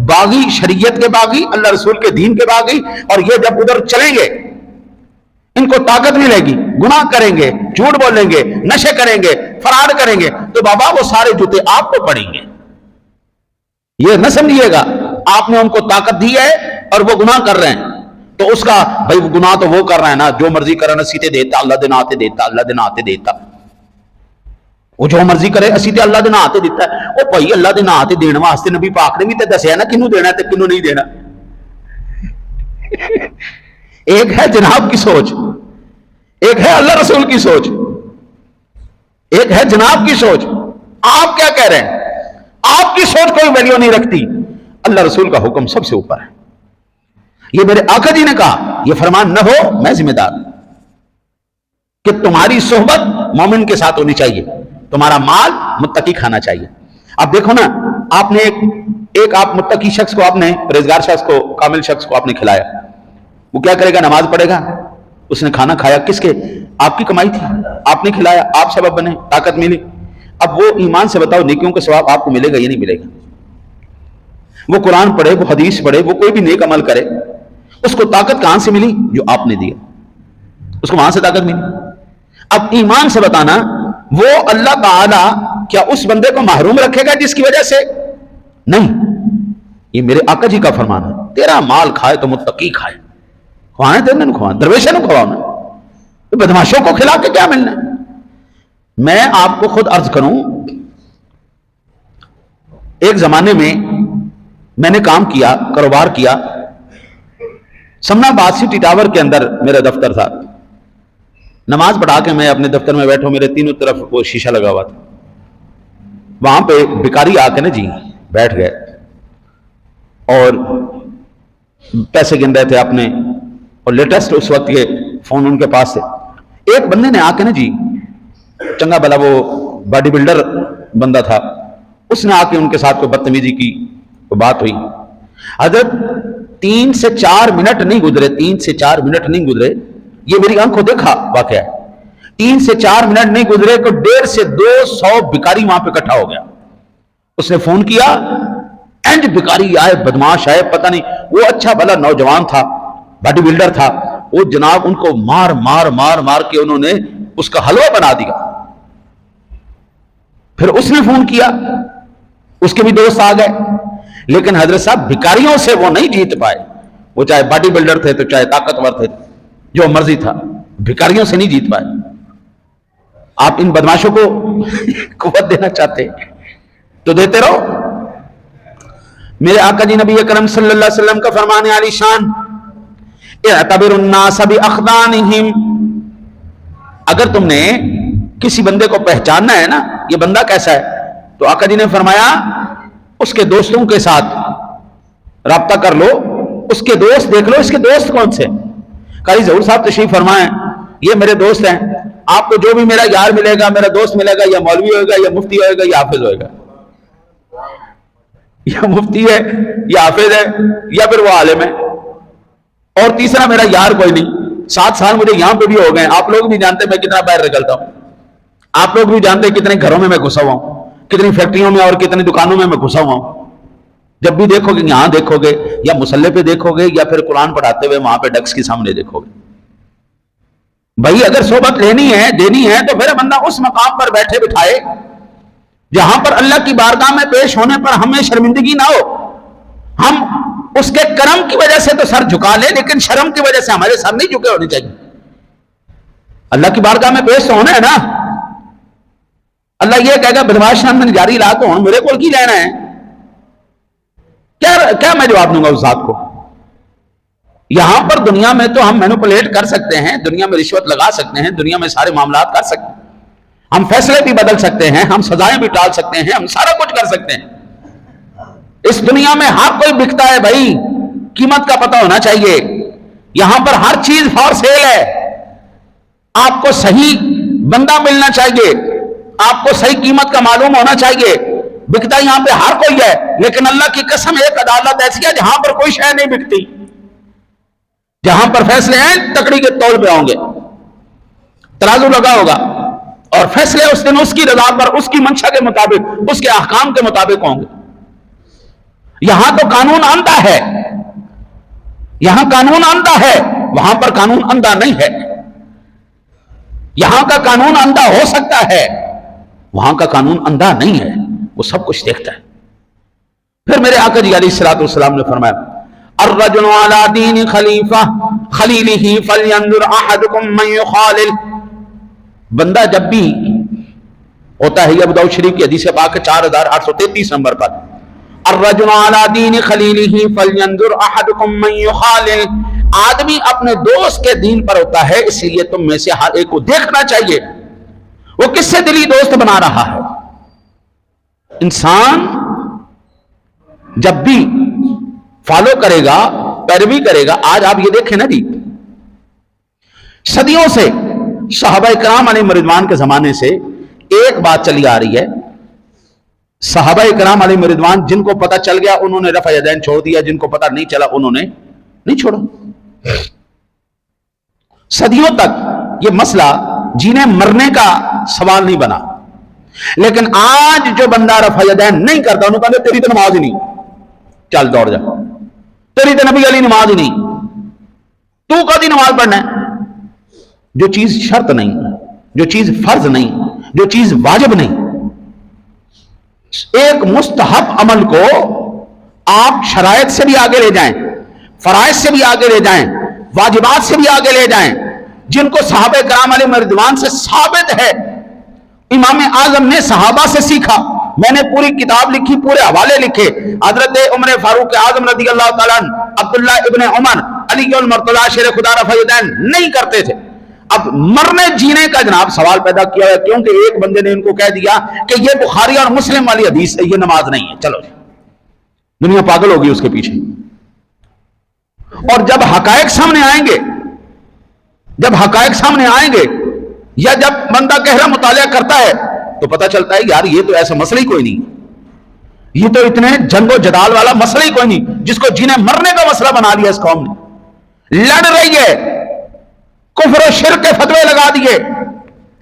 Speaker 1: باغی، شریعت کے باغی، اللہ رسول کے دین کے باغی. اور یہ جب ادھر چلیں گے ان کو طاقت ملے گی، گناہ کریں گے، جھوٹ بولیں گے، نشے کریں گے، فرار کریں گے، تو بابا وہ سارے جوتے آپ کو پڑیں گے. یہ نہ سمجھیے گا آپ نے ان کو طاقت دی ہے اور وہ گناہ کر رہے ہیں تو اس کا بھائی گناہ تو وہ کر رہے ہیں نا، جو مرضی کرے نا سیتے دیتا اللہ دن آتے دیتا، اللہ دن آتے دیتا. وہ جو مرضی کرے اسی تے اللہ دن آتے دیتا ہے. وہ بھائی اللہ دن آتے دینے واسطے نبی پاک نے بھی تے دسیا نا کنوں دینا تے کنوں نہیں دینا. ایک ہے جناب کی سوچ، ایک ہے اللہ رسول کی سوچ، ایک ہے جناب کی سوچ. آپ کیا کہہ رہے ہیں؟ آپ کی سوچ کوئی ویلیو نہیں رکھتی. اللہ رسول کا حکم سب سے اوپر ہے. یہ میرے آقا جی نے کہا یہ فرمان نہ ہو میں ذمہ دار کہ تمہاری صحبت مومن کے ساتھ ہونی چاہیے، تمہارا مال متقی کھانا چاہیے. اب دیکھو نا، آپ نے ایک آپ متقی شخص کو، آپ نے پرہیزگار شخص کو، کامل شخص کو آپ نے کھلایا. وہ کیا کرے گا؟ نماز پڑھے گا. اس نے کھانا کھایا کس کے؟ آپ کی کمائی تھی، آپ نے کھلایا، آپ سبب بنے، طاقت ملی. اب وہ ایمان سے بتاؤ نیکیوں کے ثواب آپ کو ملے گا یا نہیں ملے گا؟ وہ قرآن پڑھے، وہ حدیث پڑھے، وہ کوئی بھی نیک عمل کرے، اس کو طاقت کہاں سے ملی؟ جو آپ نے دیا، اس کو وہاں سے طاقت ملی. اب ایمان سے بتانا، وہ اللہ تعالی کیا اس بندے کو محروم رکھے گا جس کی وجہ سے؟ نہیں. یہ میرے آقا جی کا فرمان ہے. تیرا مال کھائے تو متقی کھائے، کھوائے تیرے نے کھوائے، درویشوں نے کھواؤ نا، تو بدماشوں کو کھلا کے کیا ملنا؟ میں آپ کو خود عرض کروں، ایک زمانے میں نے کام کیا، کاروبار کیا. سمنا باد سٹی ٹاور کے اندر میرا دفتر تھا. نماز پڑھا کے میں اپنے دفتر میں بیٹھا، میرے تینوں طرف وہ شیشہ لگا ہوا تھا. وہاں پہ بھکاری آ کے نا جی بیٹھ گئے اور پیسے گن رہے تھے اپنے، اور لیٹسٹ اس وقت کے فون ان کے پاس تھے. ایک بندے نے آ کے نا جی، چنگا بلا وہ باڈی بلڈر بندہ تھا، اس نے آ کے ان کے ساتھ کوئی بدتمیزی کی، کوئی بات ہوئی. حضرت 3 سے 4 منٹ نہیں گزرے، 3 سے 4 منٹ نہیں گزرے، یہ میری آنکھوں دیکھا واقعہ ہے. 3 سے 4 منٹ نہیں گزرے تو 150 سے 200 بھکاری وہاں پہ اکٹھا ہو گیا. اس نے فون کیا، اینج بھکاری آئے، بدماش آئے، پتہ نہیں، وہ اچھا بھلا نوجوان تھا، باڈی بلڈر تھا، وہ جناب ان کو مار مار مار مار کے انہوں نے اس کا حلوہ بنا دیا. پھر اس نے فون کیا، اس کے بھی دوست آ گئے، لیکن حضرت صاحب بھکاریوں سے وہ نہیں جیت پائے. وہ چاہے باڈی بلڈر تھے تو چاہے طاقتور تھے، جو مرضی تھا، بھکاریوں سے نہیں جیت پائے. آپ ان بدماشوں کو قوت دینا چاہتے تو دیتے رہو، میرے آقا جی نبی اکرم صلی اللہ علیہ وسلم کا فرمان عالی شان، اعتبر الناس باخدانہم، اگر تم نے کسی بندے کو پہچاننا ہے نا یہ بندہ کیسا ہے، تو آقا جی نے فرمایا اس کے دوستوں کے ساتھ رابطہ کر لو، اس کے دوست دیکھ لو، اس کے دوست کون سے۔ قاری ظہور صاحب تشریف فرمائیں، یہ میرے دوست ہیں، آپ کو جو بھی میرا یار ملے گا، میرا دوست ملے گا، یا مولوی ہوئے گا، یا مفتی ہوئے گا، یا حافظ ہوئے گا، یا مفتی ہے یا حافظ ہے یا پھر وہ عالم ہے، اور تیسرا میرا یار کوئی نہیں۔ 7 سال مجھے یہاں پہ بھی ہو گئے، آپ لوگ بھی جانتے ہیں میں کتنا باہر نکلتا ہوں، آپ لوگ بھی جانتے ہیں کتنے گھروں میں گھسا ہوا ہوں، کتنی فیکٹریوں میں اور کتنی دکانوں میں گھسا ہوا ہوں۔ جب بھی دیکھو گے یہاں دیکھو گے، یا مصلے پہ دیکھو گے، یا پھر قرآن پڑھاتے ہوئے وہاں پہ ڈیسک کے سامنے دیکھو گے۔ بھائی اگر صحبت لینی ہے دینی ہے تو پھر بندہ اس مقام پر بیٹھے بٹھائے جہاں پر اللہ کی بارگاہ میں پیش ہونے پر ہمیں شرمندگی نہ ہو۔ ہم اس کے کرم کی وجہ سے تو سر جھکا لیں، لیکن شرم کی وجہ سے ہمارے سر نہیں جھکے ہونے چاہیے۔ اللہ کی بارگاہ میں پیش تو ہونا ہے نا۔ اللہ یہ کہے گا بدماش میں جاری لا تو ہوں میرے کو کی لینا ہے، کیا میں جواب دوں گا اس ذات کو؟ یہاں پر دنیا میں تو ہم مینوپولیٹ کر سکتے ہیں، دنیا میں رشوت لگا سکتے ہیں، دنیا میں سارے معاملات کر سکتے ہیں، ہم فیصلے بھی بدل سکتے ہیں، ہم سزائیں بھی ٹال سکتے ہیں، ہم سارا کچھ کر سکتے ہیں۔ اس دنیا میں ہر کوئی بکتا ہے بھائی، قیمت کا پتہ ہونا چاہیے۔ یہاں پر ہر چیز فار سیل ہے، آپ کو صحیح بندہ ملنا چاہیے، آپ کو صحیح قیمت کا معلوم ہونا چاہیے۔ بکتا یہاں پہ ہر کوئی ہے، لیکن اللہ کی قسم ایک عدالت ایسی ہے جہاں پر کوئی شے نہیں بکتی، جہاں پر فیصلے ہیں تکڑی کے طور پہ ہوں گے، ترازو لگا ہوگا، اور فیصلے اس دن اس کی رضا پر، اس کی منشا کے مطابق، اس کے احکام کے مطابق ہوں گے۔ یہاں تو قانون اندھا ہے، یہاں قانون اندھا ہے، وہاں پر قانون اندھا نہیں ہے۔ یہاں کا قانون اندھا ہو سکتا ہے، وہاں کا قانون اندھا نہیں ہے، وہ سب کچھ دیکھتا ہے۔ پھر میرے آقا جی علیہ الصلوۃ والسلام نے فرمایا الرجل علی دین خلیفہ خلیلہ فلینظر احدکم من یخالل، بندہ جب بھی ہوتا ہے، یہ ابو داؤد شریف کی حدیث پاک 4833 نمبر پر، الرجل علی دین خلیلہ فلینظر احدکم من یخالل، آدمی اپنے دوست کے دین پر ہوتا ہے، اس لیے تم میں سے ہر ایک کو دیکھنا چاہیے وہ کس سے دلی دوست بنا رہا ہے۔ انسان جب بھی فالو کرے گا، پیروی کرے گا، آج آپ یہ دیکھیں نا جی، صدیوں سے صحابہ کرام علیہم رضوان کے زمانے سے ایک بات چلی آ رہی ہے، صحابہ کرام علیہم رضوان جن کو پتہ چل گیا انہوں نے رفع یدین چھوڑ دیا، جن کو پتہ نہیں چلا انہوں نے نہیں چھوڑا۔ صدیوں تک یہ مسئلہ جینے مرنے کا سوال نہیں بنا، لیکن آج جو بندہ رفع یدین نہیں کرتا انہوں کہتے تیری تو نماز ہی نہیں، چل دوڑ جا، تیری تو نبی علی نماز ہی نہیں، تو کدی نماز پڑھنا ہے؟ جو چیز شرط نہیں، جو چیز فرض نہیں، جو چیز واجب نہیں، ایک مستحب عمل کو آپ شرائط سے بھی آگے لے جائیں، فرائض سے بھی آگے لے جائیں، واجبات سے بھی آگے لے جائیں، جن کو صحابہ کرام علیہ رضوان سے ثابت ہے۔ امام اعظم نے صحابہ سے سیکھا، میں نے پوری کتاب لکھی، پورے حوالے لکھے، حضرت عمر فاروق اعظم رضی اللہ تعالیٰ عنہ، عبداللہ ابن عمر، علی المرتضیٰ شیر خدا رفع یدین نہیں کرتے تھے۔ اب مرنے جینے کا جناب سوال پیدا کیا ہے، کیونکہ ایک بندے نے ان کو کہہ دیا کہ یہ بخاری اور مسلم والی حدیث ہے، یہ نماز نہیں ہے، چلو دنیا پاگل ہوگی اس کے پیچھے۔ اور جب حقائق سامنے آئیں گے، جب حقائق سامنے آئیں گے، یا جب بندہ گہرا مطالعہ کرتا ہے تو پتہ چلتا ہے یار یہ تو ایسا مسئلہ ہی کوئی نہیں، یہ تو اتنے جنگ و جدال والا مسئلہ ہی کوئی نہیں، جس کو جینے مرنے کا مسئلہ بنا لیا اس قوم نے، لڑ رہی ہے، کفر و شرک کے فتوے لگا دیے،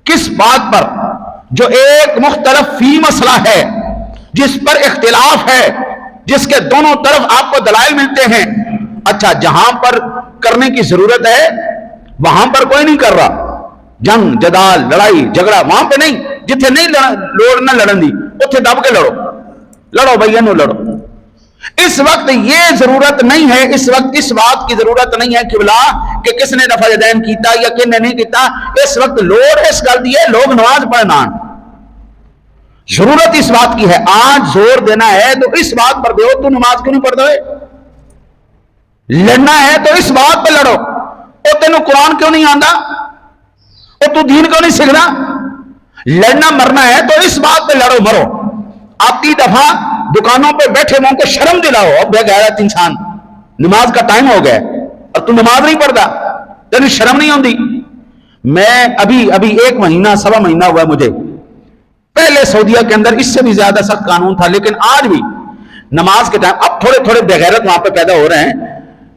Speaker 1: کس بات پر؟ جو ایک مختلف فی مسئلہ ہے، جس پر اختلاف ہے، جس کے دونوں طرف آپ کو دلائل ملتے ہیں۔ اچھا جہاں پر کرنے کی ضرورت ہے وہاں پر کوئی نہیں کر رہا، جنگ جدال لڑائی جھگڑا وہاں پہ نہیں، جتھے نہیں لڑنا لڑن دی اتھے دب کے لڑو، لڑو بھائی نو لڑو۔ اس وقت یہ ضرورت نہیں ہے، اس وقت اس بات کی ضرورت نہیں ہے قبلہ کہ کس نے رفع یدین کیتا یا کس نے نہیں کیتا، اس وقت لوڑ اس گل دی ہے لوگ نماز پڑھنا، ضرورت اس بات کی ہے، آج زور دینا ہے تو اس بات پر دو، تو نماز کیوں نہیں پڑھتا ہے؟ لڑنا ہے تو اس بات پہ لڑو، او تینوں قرآن کیوں نہیں آندا، او تو دین کیوں نہیں سیکھنا؟ لڑنا مرنا ہے تو اس بات پہ لڑو مرو۔ آتی دفعہ دکانوں پہ بیٹھے وہاں کو شرم دلاؤ، اب بے غیرت انسان، نماز کا ٹائم ہو گیا اور تو نماز نہیں پڑھتا، تینوں شرم نہیں ہوندی؟ میں ابھی 1 مہینہ سوا مہینہ ہوا ہے مجھے، پہلے سعودیہ کے اندر اس سے بھی زیادہ سخت قانون تھا، لیکن آج بھی نماز کے ٹائم اب تھوڑے تھوڑے بے غیرت وہاں پہ پیدا ہو رہے ہیں۔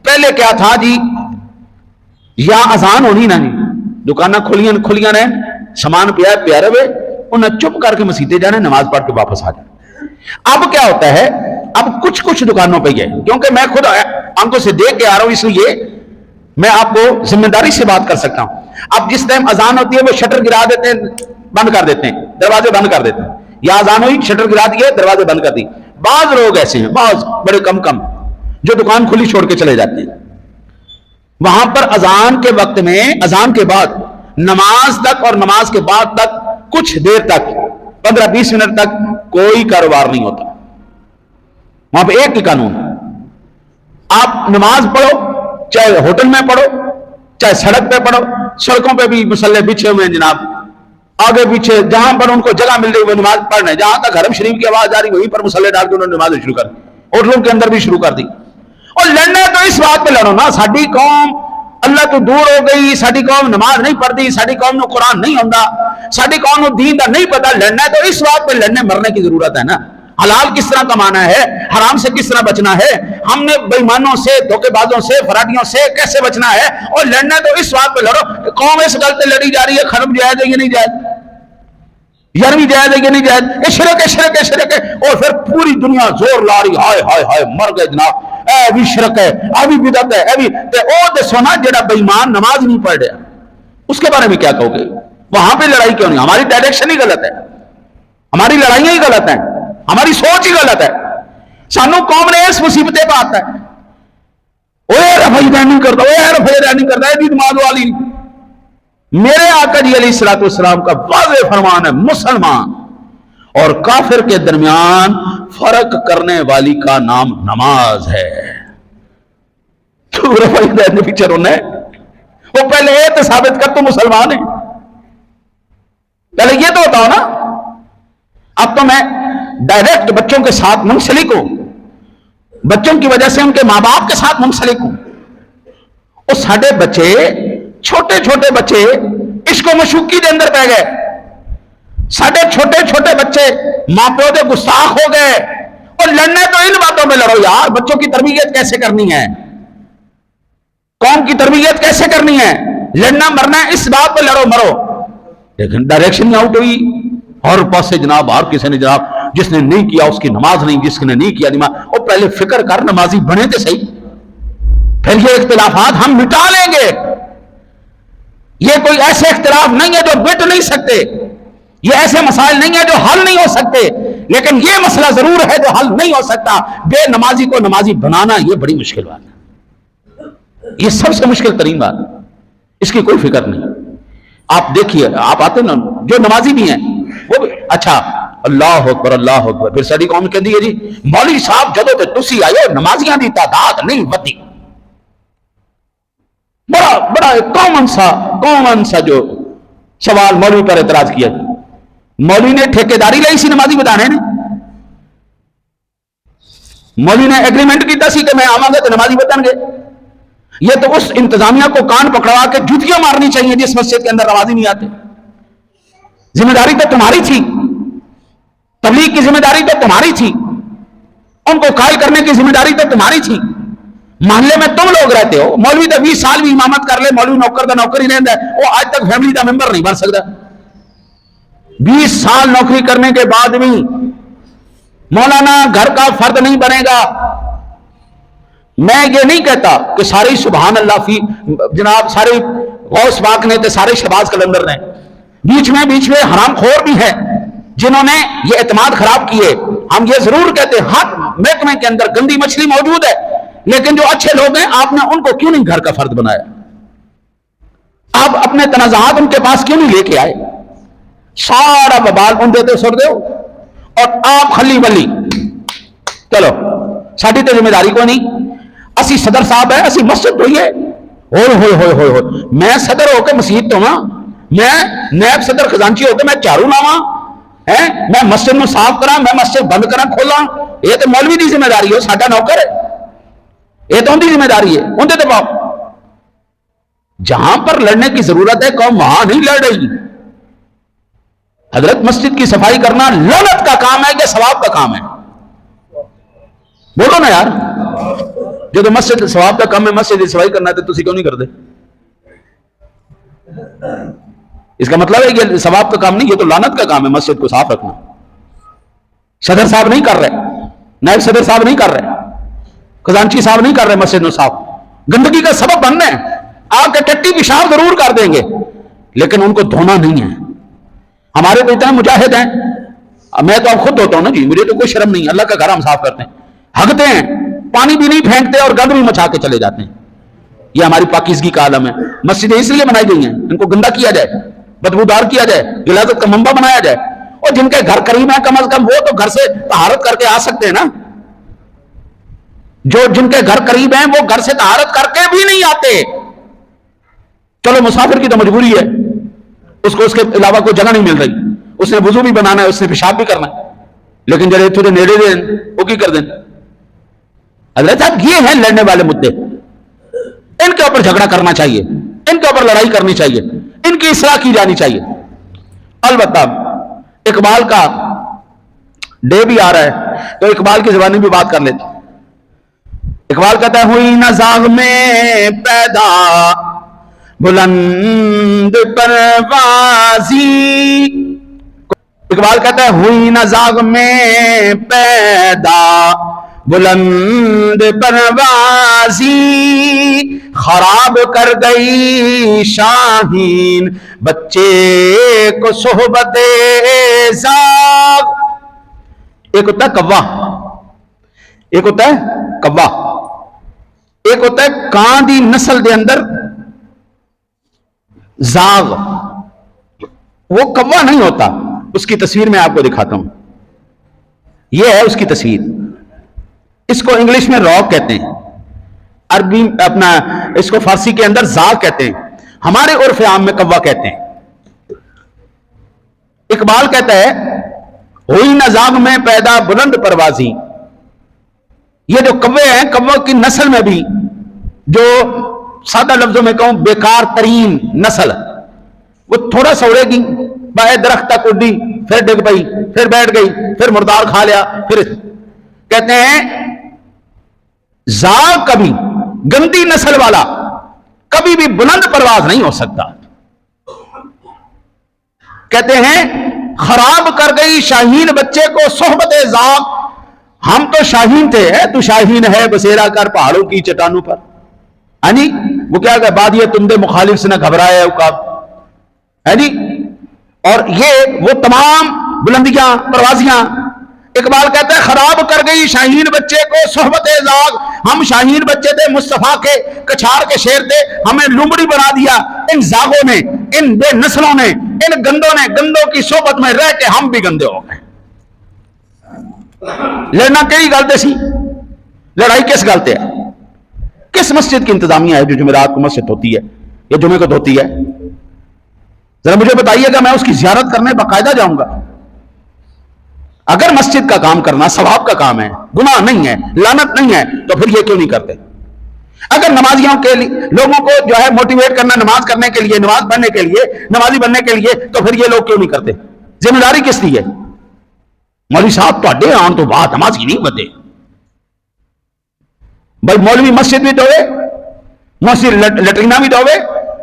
Speaker 1: پہلے کیا تھا جی، یا اذان ہونی نہ نہیں، دکانیں کھلیاں رہیں، سامان پیا رہے، انہیں چپ کر کے مسیطے جانے، نماز پڑھ کے واپس آ جانے۔ اب کیا ہوتا ہے، اب کچھ دکانوں پہ یہ، کیونکہ میں خود آنکھوں سے دیکھ کے آ رہا ہوں، اس لیے میں آپ کو ذمہ داری سے بات کر سکتا ہوں۔ اب جس ٹائم اذان ہوتی ہے وہ شٹر گرا دیتے ہیں، بند کر دیتے ہیں، دروازے بند کر دیتے ہیں، یا اذان ہوئی شٹر گرا دیے، دروازے بند کر دی۔ بعض لوگ ایسے ہیں، بعض بڑے کم جو دکان کھلی چھوڑ کے چلے جاتے ہیں۔ وہاں پر اذان کے وقت میں، اذان کے بعد نماز تک اور نماز کے بعد تک کچھ دیر تک 15-20 منٹ تک کوئی کاروبار نہیں ہوتا۔ وہاں پہ ایک ہی قانون، آپ نماز پڑھو، چاہے ہوٹل میں پڑھو چاہے سڑک پہ پڑھو، سڑکوں پہ بھی مصلے بچھے ہوئے ہیں جناب، آگے پیچھے جہاں پر ان کو جگہ مل رہی وہ نماز پڑھنے، جہاں تک حرم شریف کی آواز آ رہی وہیں پر مصلے ڈال کے انہوں نے نماز شروع کر دی، ہوٹلوں کے اندر بھی شروع کر دی۔ اور لڑنا تو اس بات پہ لڑو نا، ساری قوم اللہ تو دور ہو گئی، ساری قوم نماز نہیں پڑھتی، ساری قوم نو قرآن نہیں آتا، ساری قوم نو دین دا نہیں پتا، لڑنا ہے تو اس بات پہ لڑنے مرنے کی ضرورت ہے نا۔ حلال کس طرح کمانا ہے، حرام سے کس طرح بچنا ہے، ہم نے بے ایمانوں سے، دھوکے بازوں سے، فراڈیوں سے کیسے بچنا ہے، اور لڑنا ہے تو اس بات پہ لڑو۔ قوم اس غلط لڑی جا رہی ہے، خرم جائز ہے یہ نہیں جائز، 11ویں جائز ہے یہ نہیں جائز، یہ شرک ہے شرک ہے شرک ہے، اور پھر پوری دنیا زور لا رہی، ہائے ہائے ہائے مر گئے جناب، اے بھی شرک ہے، اے بھی بدعت ہے، اے بھی او دسو نا جڑا بے ایمان نماز نہیں پڑھ رہا اس کے بارے میں کیا کہو گے؟ وہاں پہ لڑائی کیوں نہیں؟ ہماری ڈائریکشن ہی غلط ہے، ہماری لڑائیاں ہی غلط ہیں، ہماری سوچ ہی غلط ہے۔ سانو قوم نے اس مصیبتیں پہ آتا ہے، اوے رفعی نہیں کرتا، اوے رفعی نہیں کرتا، یہ نماز والی نہیں۔ میرے آقا جی علیہ الصلوۃ والسلام کا واضح فرمان ہے، مسلمان اور کافر کے درمیان فرق کرنے والی کا نام نماز ہے۔ تو رفعی نے پیچھے رونا ہے، وہ پہلے یہ تو ثابت کر تو مسلمان ہے، پہلے یہ تو بتاؤ نا۔ اب تو میں ڈائریکٹ بچوں کے ساتھ منسلک ہوں، بچوں کی وجہ سے ان کے ماں باپ کے ساتھ منسلک ہوں۔ اور ساڈے بچے، چھوٹے چھوٹے بچے عشق و مشوقی دے اندر پہ گئے، ساڈے چھوٹے چھوٹے بچے ماں پیو دے گستاخ ہو گئے۔ اور لڑنا تو ان باتوں میں لڑو یار، بچوں کی تربیت کیسے کرنی ہے، قوم کی تربیت کیسے کرنی ہے، لڑنا مرنا ہے اس بات پہ لڑو مرو۔ لیکن ڈائریکشن آؤٹ ہوئی اور پاس سے جناب، اور کسی نے جناب جس نے نہیں کیا اس کی نماز نہیں، جس نے نہیں کیا نماز، اور پہلے فکر کر نمازی بنے تھے صحیح، پھر یہ اختلافات ہم مٹا لیں گے۔ یہ کوئی ایسے اختلاف نہیں ہے جو مٹ نہیں سکتے، یہ ایسے مسائل نہیں ہیں جو حل نہیں ہو سکتے، لیکن یہ مسئلہ ضرور ہے جو حل نہیں ہو سکتا، بے نمازی کو نمازی بنانا، یہ بڑی مشکل بات ہے، یہ سب سے مشکل ترین بات ہے، اس کی کوئی فکر نہیں۔ آپ دیکھیے، آپ آتے نا جو نمازی بھی ہیں وہ بھی اچھا اللہ اکبر اللہ اکبر، پھر ساری قوم کہتی ہے جی مولوی صاحب جدو تے تسی آئے ہو نمازیاں دی تعداد نہیں ودی۔ بڑا کامن سا جو سوال مولوی پر اعتراض کیا، مولوی نے ٹھیکیداری لائی سی نمازی بتانے نے، مولوی نے ایگریمنٹ کیتا سی کہ میں آواں گا تو نمازی بتن گے۔ یہ تو اس انتظامیہ کو کان پکڑوا کے جوتیاں مارنی چاہیے جس مسجد کے اندر نمازی نہیں آتے۔ ذمہ داری تو تمہاری تھی، تبلیغ کی ذمہ داری تو تمہاری تھی، ان کو قائل کرنے کی ذمہ داری تو تمہاری تھی۔ محلے میں تم لوگ رہتے ہو، مولوی تو 20 سال بھی امامت کر لے، مولوی نوکر دا نوکر ہی رہتا ہے، وہ آج تک فیملی دا ممبر نہیں بن سکتا۔ 20 سال نوکری کرنے کے بعد بھی مولانا گھر کا فرد نہیں بنے گا۔ میں یہ نہیں کہتا کہ سارے سبحان اللہ فی جناب، سارے غوث پاک نے تے سارے شہباز قلندر نے، بیچ میں حرام خور بھی ہیں جنہوں نے یہ اعتماد خراب کیے۔ ہم یہ ضرور کہتے ہیں ہر محکمے کے اندر گندی مچھلی موجود ہے، لیکن جو اچھے لوگ ہیں آپ نے ان کو کیوں نہیں گھر کا فرد بنایا؟ آپ اپنے تنازعات ان کے پاس کیوں نہیں لے کے آئے؟ سارا وبال ان دیتے سر دو، اور آپ خلی بلی چلو ساری تو ذمہ داری کو نہیں، اسی صدر صاحب ہے، اسی مسجد ہوئی ہے، ہوئے میں صدر ہو کے مسجد تو ہاں، میں نیب صدر خزانچی ہو کے میں چارو لاواں، میں مسجد میں صاف کرا، میں مسجد بند کرا کھولا، یہ تو مولوی دی ذمہ داری ہے، ساڈا نوکر ہے، یہ تو ان کی ذمہ داری ہے، ان دے دباؤ۔ جہاں پر لڑنے کی ضرورت ہے قوم وہاں نہیں لڑ رہی۔ حضرت مسجد کی صفائی کرنا لعنت کا کام ہے کہ ثواب کا کام ہے؟ بولو نا یار، جو تو مسجد ثواب کا کام ہے، مسجد کی صفائی کرنا ہے تو تسی کیوں نہیں کرتے؟ اس کا مطلب ہے کہ ثواب کا کام نہیں، یہ تو لعنت کا کام ہے مسجد کو صاف رکھنا۔ صدر صاحب نہیں کر رہے، نائب صدر صاحب نہیں کر رہے، خزانچی صاحب نہیں کر رہے مسجد میں صاف، گندگی کا سبب بننا ہے، آ کے ٹٹی پیشاب ضرور کر دیں گے لیکن ان کو دھونا نہیں ہے۔ ہمارے تو اتنے مجاہد ہیں، میں تو اب خود ہوتا ہوں نا جی، مجھے تو کوئی شرم نہیں، اللہ کا گھر ہم صاف کرتے ہیں، ہگتے ہیں، پانی بھی نہیں پھینکتے اور گند بھی مچا کے چلے جاتے ہیں۔ یہ ہماری پاکیزگی کا عالم ہے۔ مسجدیں اس لیے بنائی گئی ہیں ان کو گندا کیا جائے، بدبودار کیا جائے، غلاظت کا منبع بنایا جائے، اور جن کے گھر قریب ہیں کم از کم وہ تو گھر سے طہارت کر کے آ سکتے ہیں نا۔ جو جن کے گھر قریب ہیں وہ گھر سے طہارت کر کے بھی نہیں آتے۔ چلو مسافر کی تو مجبوری ہے، اس کو اس کے علاوہ کوئی جگہ نہیں مل رہی، اس نے وضو بھی بنانا ہے، اس نے پیشاب بھی کرنا ہے، لیکن جب تھوڑے نیڑے دیں وہ کی کر دیں۔ حضرت صاحب یہ ہیں لڑنے والے مدے، ان کے اوپر جھگڑا کرنا چاہیے، ان کے اوپر لڑائی کرنی چاہیے، ان کی اصلاح کی جانی چاہیے۔ البتہ اقبال کا ڈے بھی آ رہا ہے تو اقبال کی زبانی بھی بات کر لیتے۔ اقبال کہتا ہے ہوئی نہ زاغ میں پیدا بلند پروازی، اقبال کہتا ہے ہوئی نہ زاغ میں پیدا بلند پروازی، خراب کر گئی شاہین بچے کو صحبت زاغ۔ ایک ہوتا ہے کوا، ایک ہوتا ہے کوا، ایک ہوتا ہے کان دی نسل دے اندر زاغ، وہ کوا نہیں ہوتا۔ اس کی تصویر میں آپ کو دکھاتا ہوں، یہ ہے اس کی تصویر۔ اس کو انگلش میں راک کہتے ہیں، عربی اپنا اس کو فارسی کے اندر زاغ کہتے ہیں، ہمارے عرف عام میں کوا کہتے ہیں۔ اقبال کہتا ہے ہوئی نہ زاغ میں پیدا بلند پروازی، یہ جو کوے ہیں کوے کی نسل میں بھی جو سادہ لفظوں میں کہوں بیکار ترین نسل، وہ تھوڑا سا اڑے گی، بائے درخت تک اڑی، پھر ڈگ پئی، پھر بیٹھ گئی، پھر مردار کھا لیا، پھر کہتے ہیں زاغ کبھی گندی نسل والا کبھی بھی بلند پرواز نہیں ہو سکتا۔ کہتے ہیں خراب کر گئی شاہین بچے کو صحبت زاغ، ہم تو شاہین تھے، تو شاہین ہے بسیرا کر پہاڑوں کی چٹانوں پر۔ ہاں جی، وہ کیا کہ بات یہ تندے مخالف سے نہ گھبرائے عقاب، ہے جی، اور یہ وہ تمام بلندیاں پروازیاں۔ اقبال کہتا ہے خراب کر گئی شاہین بچے کو صحبت زاغ، ہم شاہین بچے تھے، مصطفیٰ کے کچھار کے شیر تھے، ہمیں لومڑی بنا دیا ان زاغوں نے، ان بے نسلوں نے، ان گندوں نے، گندوں کی صحبت میں رہ کے ہم بھی گندے ہو گئے۔ لڑنا کئی گلتے سی، لڑائی کس گلتے ہے؟ کس مسجد کی انتظامیہ ہے جو جمعرات کو مسجد ہوتی ہے یا جمعے کو دھوتی ہے؟ ذرا مجھے بتائیے گا، میں اس کی زیارت کرنے باقاعدہ جاؤں گا۔ اگر مسجد کا کام کرنا ثواب کا کام ہے، گناہ نہیں ہے، لعنت نہیں ہے، تو پھر یہ کیوں نہیں کرتے؟ اگر نمازیوں کے لیے لوگوں کو جو ہے موٹیویٹ کرنا نماز کرنے کے لیے، نماز پڑھنے کے لیے، نمازی بننے کے لیے، تو پھر یہ لوگ کیوں نہیں کرتے؟ ذمہ داری کس کی ہے؟ مولوی صاحب تو آن تو بات نماز کی نہیں بتے بھائی، مولوی مسجد بھی دھوے، مسجد لٹرینا بھی دھوے،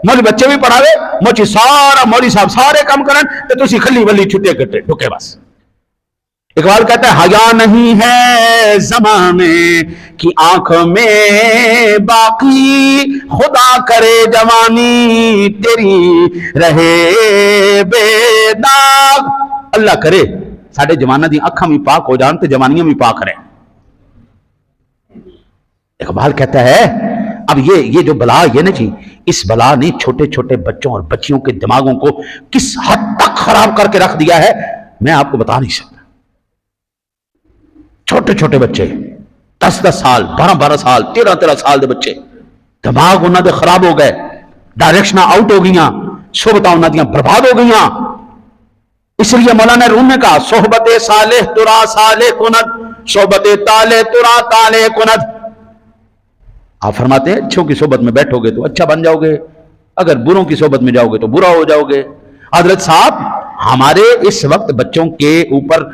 Speaker 1: مولوی بچے بھی پڑھاوے، موچی سارا مولوی صاحب سارے کام کرن تے تسی خلی ولی چھٹے کٹے ڈھکے بس۔ اقبال کہتا ہے حیا نہیں ہے زمانے کی آنکھ میں باقی، خدا کرے جوانی تیری رہے بے داغ۔ اللہ کرے ساڑھے جوانہ دی اکھاں بھی پاک ہو جان تے جوانیاں بھی پاک رہے۔ اقبال کہتا ہے اب یہ جو بلا یہ نا جی، اس بلا نے چھوٹے چھوٹے بچوں اور بچیوں کے دماغوں کو کس حد تک خراب کر کے رکھ دیا ہے میں آپ کو بتا نہیں سکتا۔ چھوٹے چھوٹے بچے 10-10 سال 12-12 سال 13-13 سال دے بچے دماغ انہاں دے خراب ہو گئے ڈائریکشن آؤٹ ہو گئیاں صحبتاں انہاں دیاں برباد ہو گئیاں اس لیے مولانا روم نے کہا صحبت صالح ترا صالح کند صحبت طالح ترا طالح کند آپ فرماتے ہیں اچھوں کی صحبت میں بیٹھو گے تو اچھا بن جاؤ گے اگر بروں کی صحبت میں جاؤ گے تو برا ہو جاؤ گے حضرت صاحب ہمارے اس وقت بچوں کے اوپر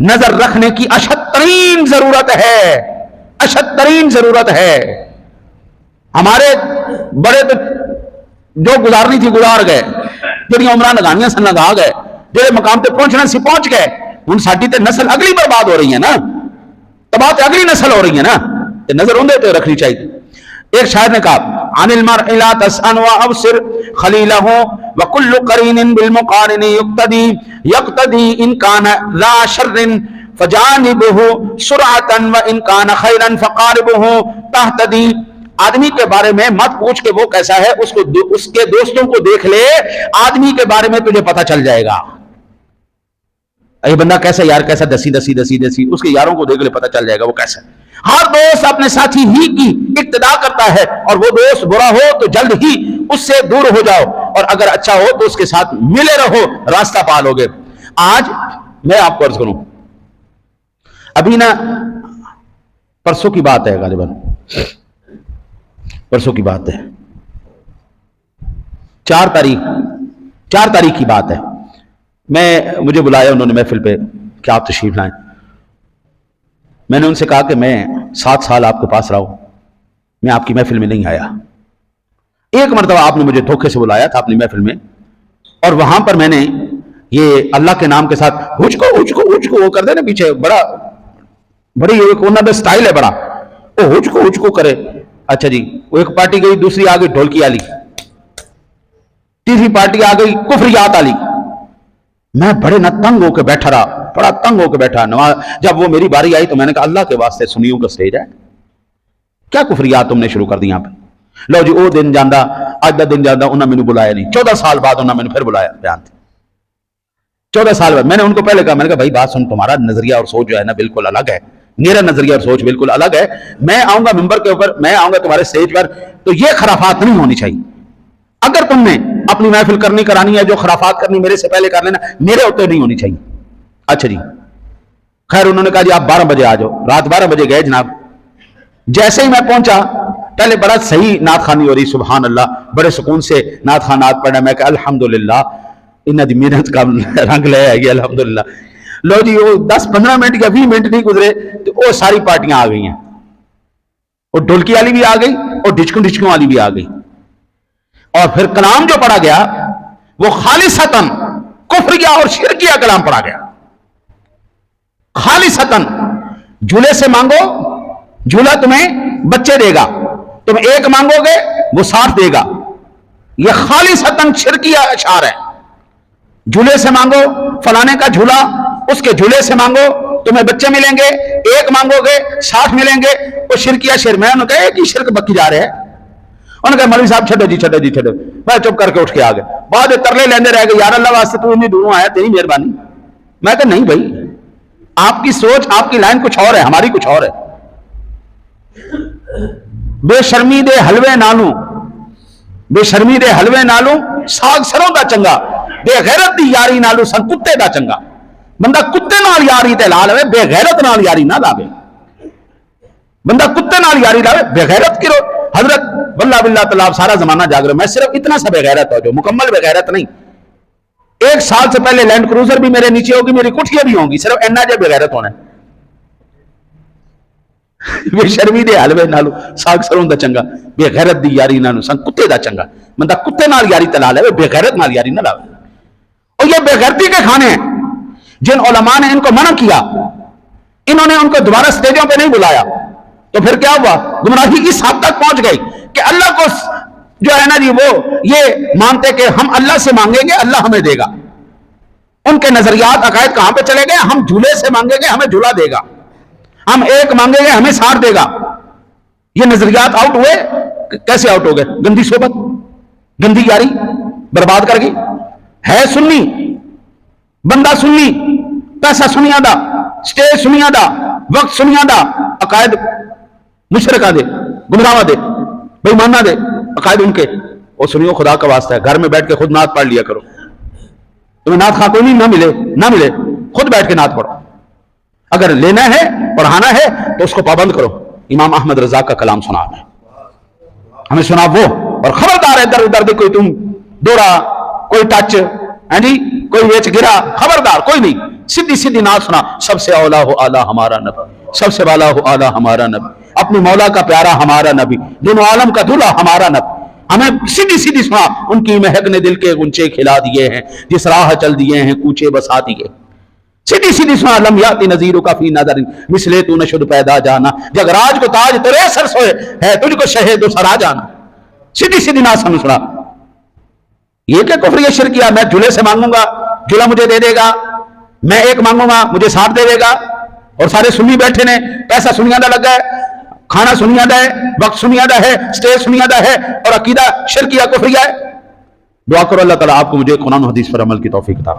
Speaker 1: نظر رکھنے کی اشد ترین ضرورت ہے اشد ترین ضرورت ہے ہمارے بڑے تو جو گزارنی تھی گزار گئے جڑی عمرہ لگانیاں سن لگا گئے جڑے مقام تے پہنچنا سی پہنچ گئے ہن ساڈی تے نسل اگلی برباد ہو رہی ہے نا تباہ تے اگلی نسل ہو رہی ہے نا تے نظر اندے تے رکھنی چاہیے ایک شاعر نے کہا عن المرء لا تسأن وابصر خلیلہ وکل قرین بالمقارن یقتدی ان کان ذا شر فجانبہ سرعتا وان کان خیرا فقاربہ تہتدی آدمی کے بارے میں مت پوچھ کہ وہ کیسا ہے اس کے دوستوں کو دیکھ لے آدمی کے بارے میں تجھے پتہ چل جائے گا یہ بندہ کیسا یار کیسا دسی اس کے یاروں کو دیکھ لے پتہ چل جائے گا وہ کیسا ہے ہر دوست اپنے ساتھی ہی کی اقتدا کرتا ہے اور وہ دوست برا ہو تو جلد ہی اس سے دور ہو جاؤ اور اگر اچھا ہو تو اس کے ساتھ ملے رہو راستہ پا لو گے آج میں آپ کو عرض کروں ابھی نا پرسوں کی بات ہے غالباً پرسوں کی بات ہے 4 تاریخ کی بات ہے مجھے بلایا انہوں نے محفل پہ کہ آپ تشریف لائیں میں نے ان سے کہا کہ میں 7 سال آپ کے پاس رہا ہوں میں آپ کی محفل میں نہیں آیا ایک مرتبہ آپ نے مجھے دھوکے سے بلایا تھا اپنی محفل میں اور وہاں پر میں نے یہ اللہ کے نام کے ساتھ ہوچ کو وہ کر دے نا پیچھے بڑی انہوں نے سٹائل ہے بڑا وہ ہوچ کو کرے اچھا جی وہ ایک پارٹی گئی دوسری آ گئی ڈھولکی والی تیسری پارٹی آ گئی کفریات والی میں بڑے نہ تنگ ہو کے بیٹھا رہا بڑا تنگ ہو کے بیٹھا جب وہ میری باری آئی تو میں نے کہا اللہ کے واسطے سنیوں کا سٹیج ہے کیا کفریات تم نے شروع کر دی یہاں پہ لو جی وہ دن جانا اج دا دن جانا انہوں نے مجھے بلایا نہیں 14 سال بعد انہوں نے پھر بلایا بیان تھے 14 سال بعد میں نے ان کو پہلے کہا بھائی بات سن تمہارا نظریہ اور سوچ جو ہے نا بالکل الگ ہے میرا نظریہ اور سوچ بالکل الگ ہے میں آؤں گا ممبر کے اوپر میں آؤں گا تمہارے سٹیج پر تو یہ خرافات نہیں ہونی چاہیے اگر تم نے اپنی محفل کرانی ہے جو خرافات کرنی میرے سے پہلے کر لینا میرے ہوتے نہیں ہونی چاہیے اچھا جی خیر انہوں نے کہا جی آپ 12 بجے آ جاؤ رات 12 بجے گئے جناب جیسے ہی میں پہنچا پہلے بڑا صحیح نعت خوانی ہو رہی سبحان اللہ بڑے سکون سے نعت خوان نعت پڑھنا میں کہ الحمدللہ انہاں دی محنت کا رنگ لے آئی الحمدللہ لو جی وہ 10-15 منٹ یا 20 منٹ نہیں گزرے تو وہ ساری پارٹیاں آ گئی ہیں وہ ڈھولکی والی بھی آ گئی اور ڈچکوں والی بھی آ گئی اور پھر کلام جو پڑھا گیا وہ خالصتاً کفریہ اور شرکیہ کلام پڑھا گیا خالصتاً جھولے سے مانگو جھولا تمہیں بچے دے گا تم ایک مانگو گے وہ 60 دے گا یہ خالصتاً شرکیہ اشعار ہے جھولے سے مانگو فلانے کا جھولا اس کے جھولے سے مانگو تمہیں بچے ملیں گے ایک مانگو گے 60 ملیں گے وہ شرکیہ شر میں انہوں نے کہا کہ شرک بکی جا رہے ہیں انہوں نے کہا مولوی صاحب چھڈو میں چپ کر کے اٹھ کے آ گیا بعد ترلے لیندے رہ گئے یار اللہ واسطے تو اتنی دوروں آیا تیری مہربانی میں کہا نہیں بھائی آپ کی سوچ آپ کی لائن کچھ اور ہے ہماری کچھ اور ہے بے شرمی دے حلوے نالوں ساگ سروں دا چنگا بے غیرت دی یاری نالوں سن کتے دا چنگا بندہ کتے نال یاری تے لا لے بے غیرت نال یاری نہ لاوے بندہ کتے نال یاری لاوے بے غیرت کرو حضرت واللہ باللہ تعالیٰ سارا زمانہ جاگ رہا میں صرف اتنا سا بے غیرت ہو جو مکمل بے غیرت نہیں 1 سال سے پہلے لینڈ کروزر بھی میرے نیچے ہوگی میری کٹھیاں بھی ہوں گی صرف اینا جے بے غیرت ہونا ہے بے شرمی دے حلوے نالو ساگ سروں دا چنگا بے غیرت دی یاری نالو سن کتے دا چنگا بندہ کتے نال یاری تلا لے بے غیرت نال یاری نہ لاوے اور یہ بے غیرتی کے کھانے ہیں جن علماء نے ان کو منع کیا انہوں نے ان کو دوبارہ سٹیجوں پہ نہیں بلایا تو پھر کیا ہوا گمراہی اس حد تک پہنچ گئی کہ اللہ کو جو ہے نا جی وہ یہ مانتے کہ ہم اللہ سے مانگیں گے اللہ ہمیں دے گا ان کے نظریات عقائد کہاں پہ چلے گئے ہم جھولے سے مانگیں گے ہمیں جھولا دے گا ہم ایک مانگیں گے ہمیں 60 دے گا یہ نظریات آؤٹ ہوئے کیسے آؤٹ ہو گئے گندی صحبت گندی یاری برباد کر گئی ہے سنی بندہ سنی پیسہ سنیا دا سٹیج سنیا دا وقت سنیا دا عقائد مشرکہ دے، گمراہ دے، بےمانہ دے عقائد ان کے، وہ سنیو خدا کا واسطہ ہے گھر میں بیٹھ کے خود نعت پڑھ لیا کرو، تمہیں نعت خواہ کوئی نہیں نہ ملے خود بیٹھ کے نعت پڑھو، اگر لینا ہے پڑھانا ہے تو اس کو پابند کرو۔ امام احمد رضا کا کلام سنا ہمیں سنا وہ، اور خبردار ہے در ادھر کوئی تم دورا، کوئی ٹچ جی، کوئی ویچ گرا، خبردار کوئی نہیں، سیدھی نعت سنا، سب سے اولا ہو اعلیٰ ہمارا نبی، سب سے والا ہو اعلیٰ ہمارا نبی، اپنے مولا کا پیارا ہمارا نبی، دونوں عالم کا دلہا ہمارا نبی، ہمیں سیدھی سنا، ان کی مہک نے دل کے غنچے کھلا دیے ہیں، جس راہ چل دیے ہیں کوچے بسا دیے، سیدھی سنا، لم یاتی نظیر کا فی نظر مثلے تو نشد پیدا جانا، جگ راج کو تاج تیرے سر سوئے ہے، تجھ کو شہد و سرا جانا، سیدھی نعت سنا۔ یہ کیا کفر، یہ شرک کیا، میں جھولے سے مانگوں گا جھولا مجھے دے دے گا، میں ایک مانگوں گا مجھے 60 دے دے گا، اور سارے سنی بیٹھے نے، پیسہ سنیا دا لگا ہے، کھانا سنیا دا ہے، وقت سنیا دا ہے، سٹیج سنیا دا ہے، اور عقیدہ شرکیہ کفریہ ہے۔ دعا کرو اللہ تعالیٰ آپ کو مجھے قرآن و حدیث پر عمل کی توفیق عطا۔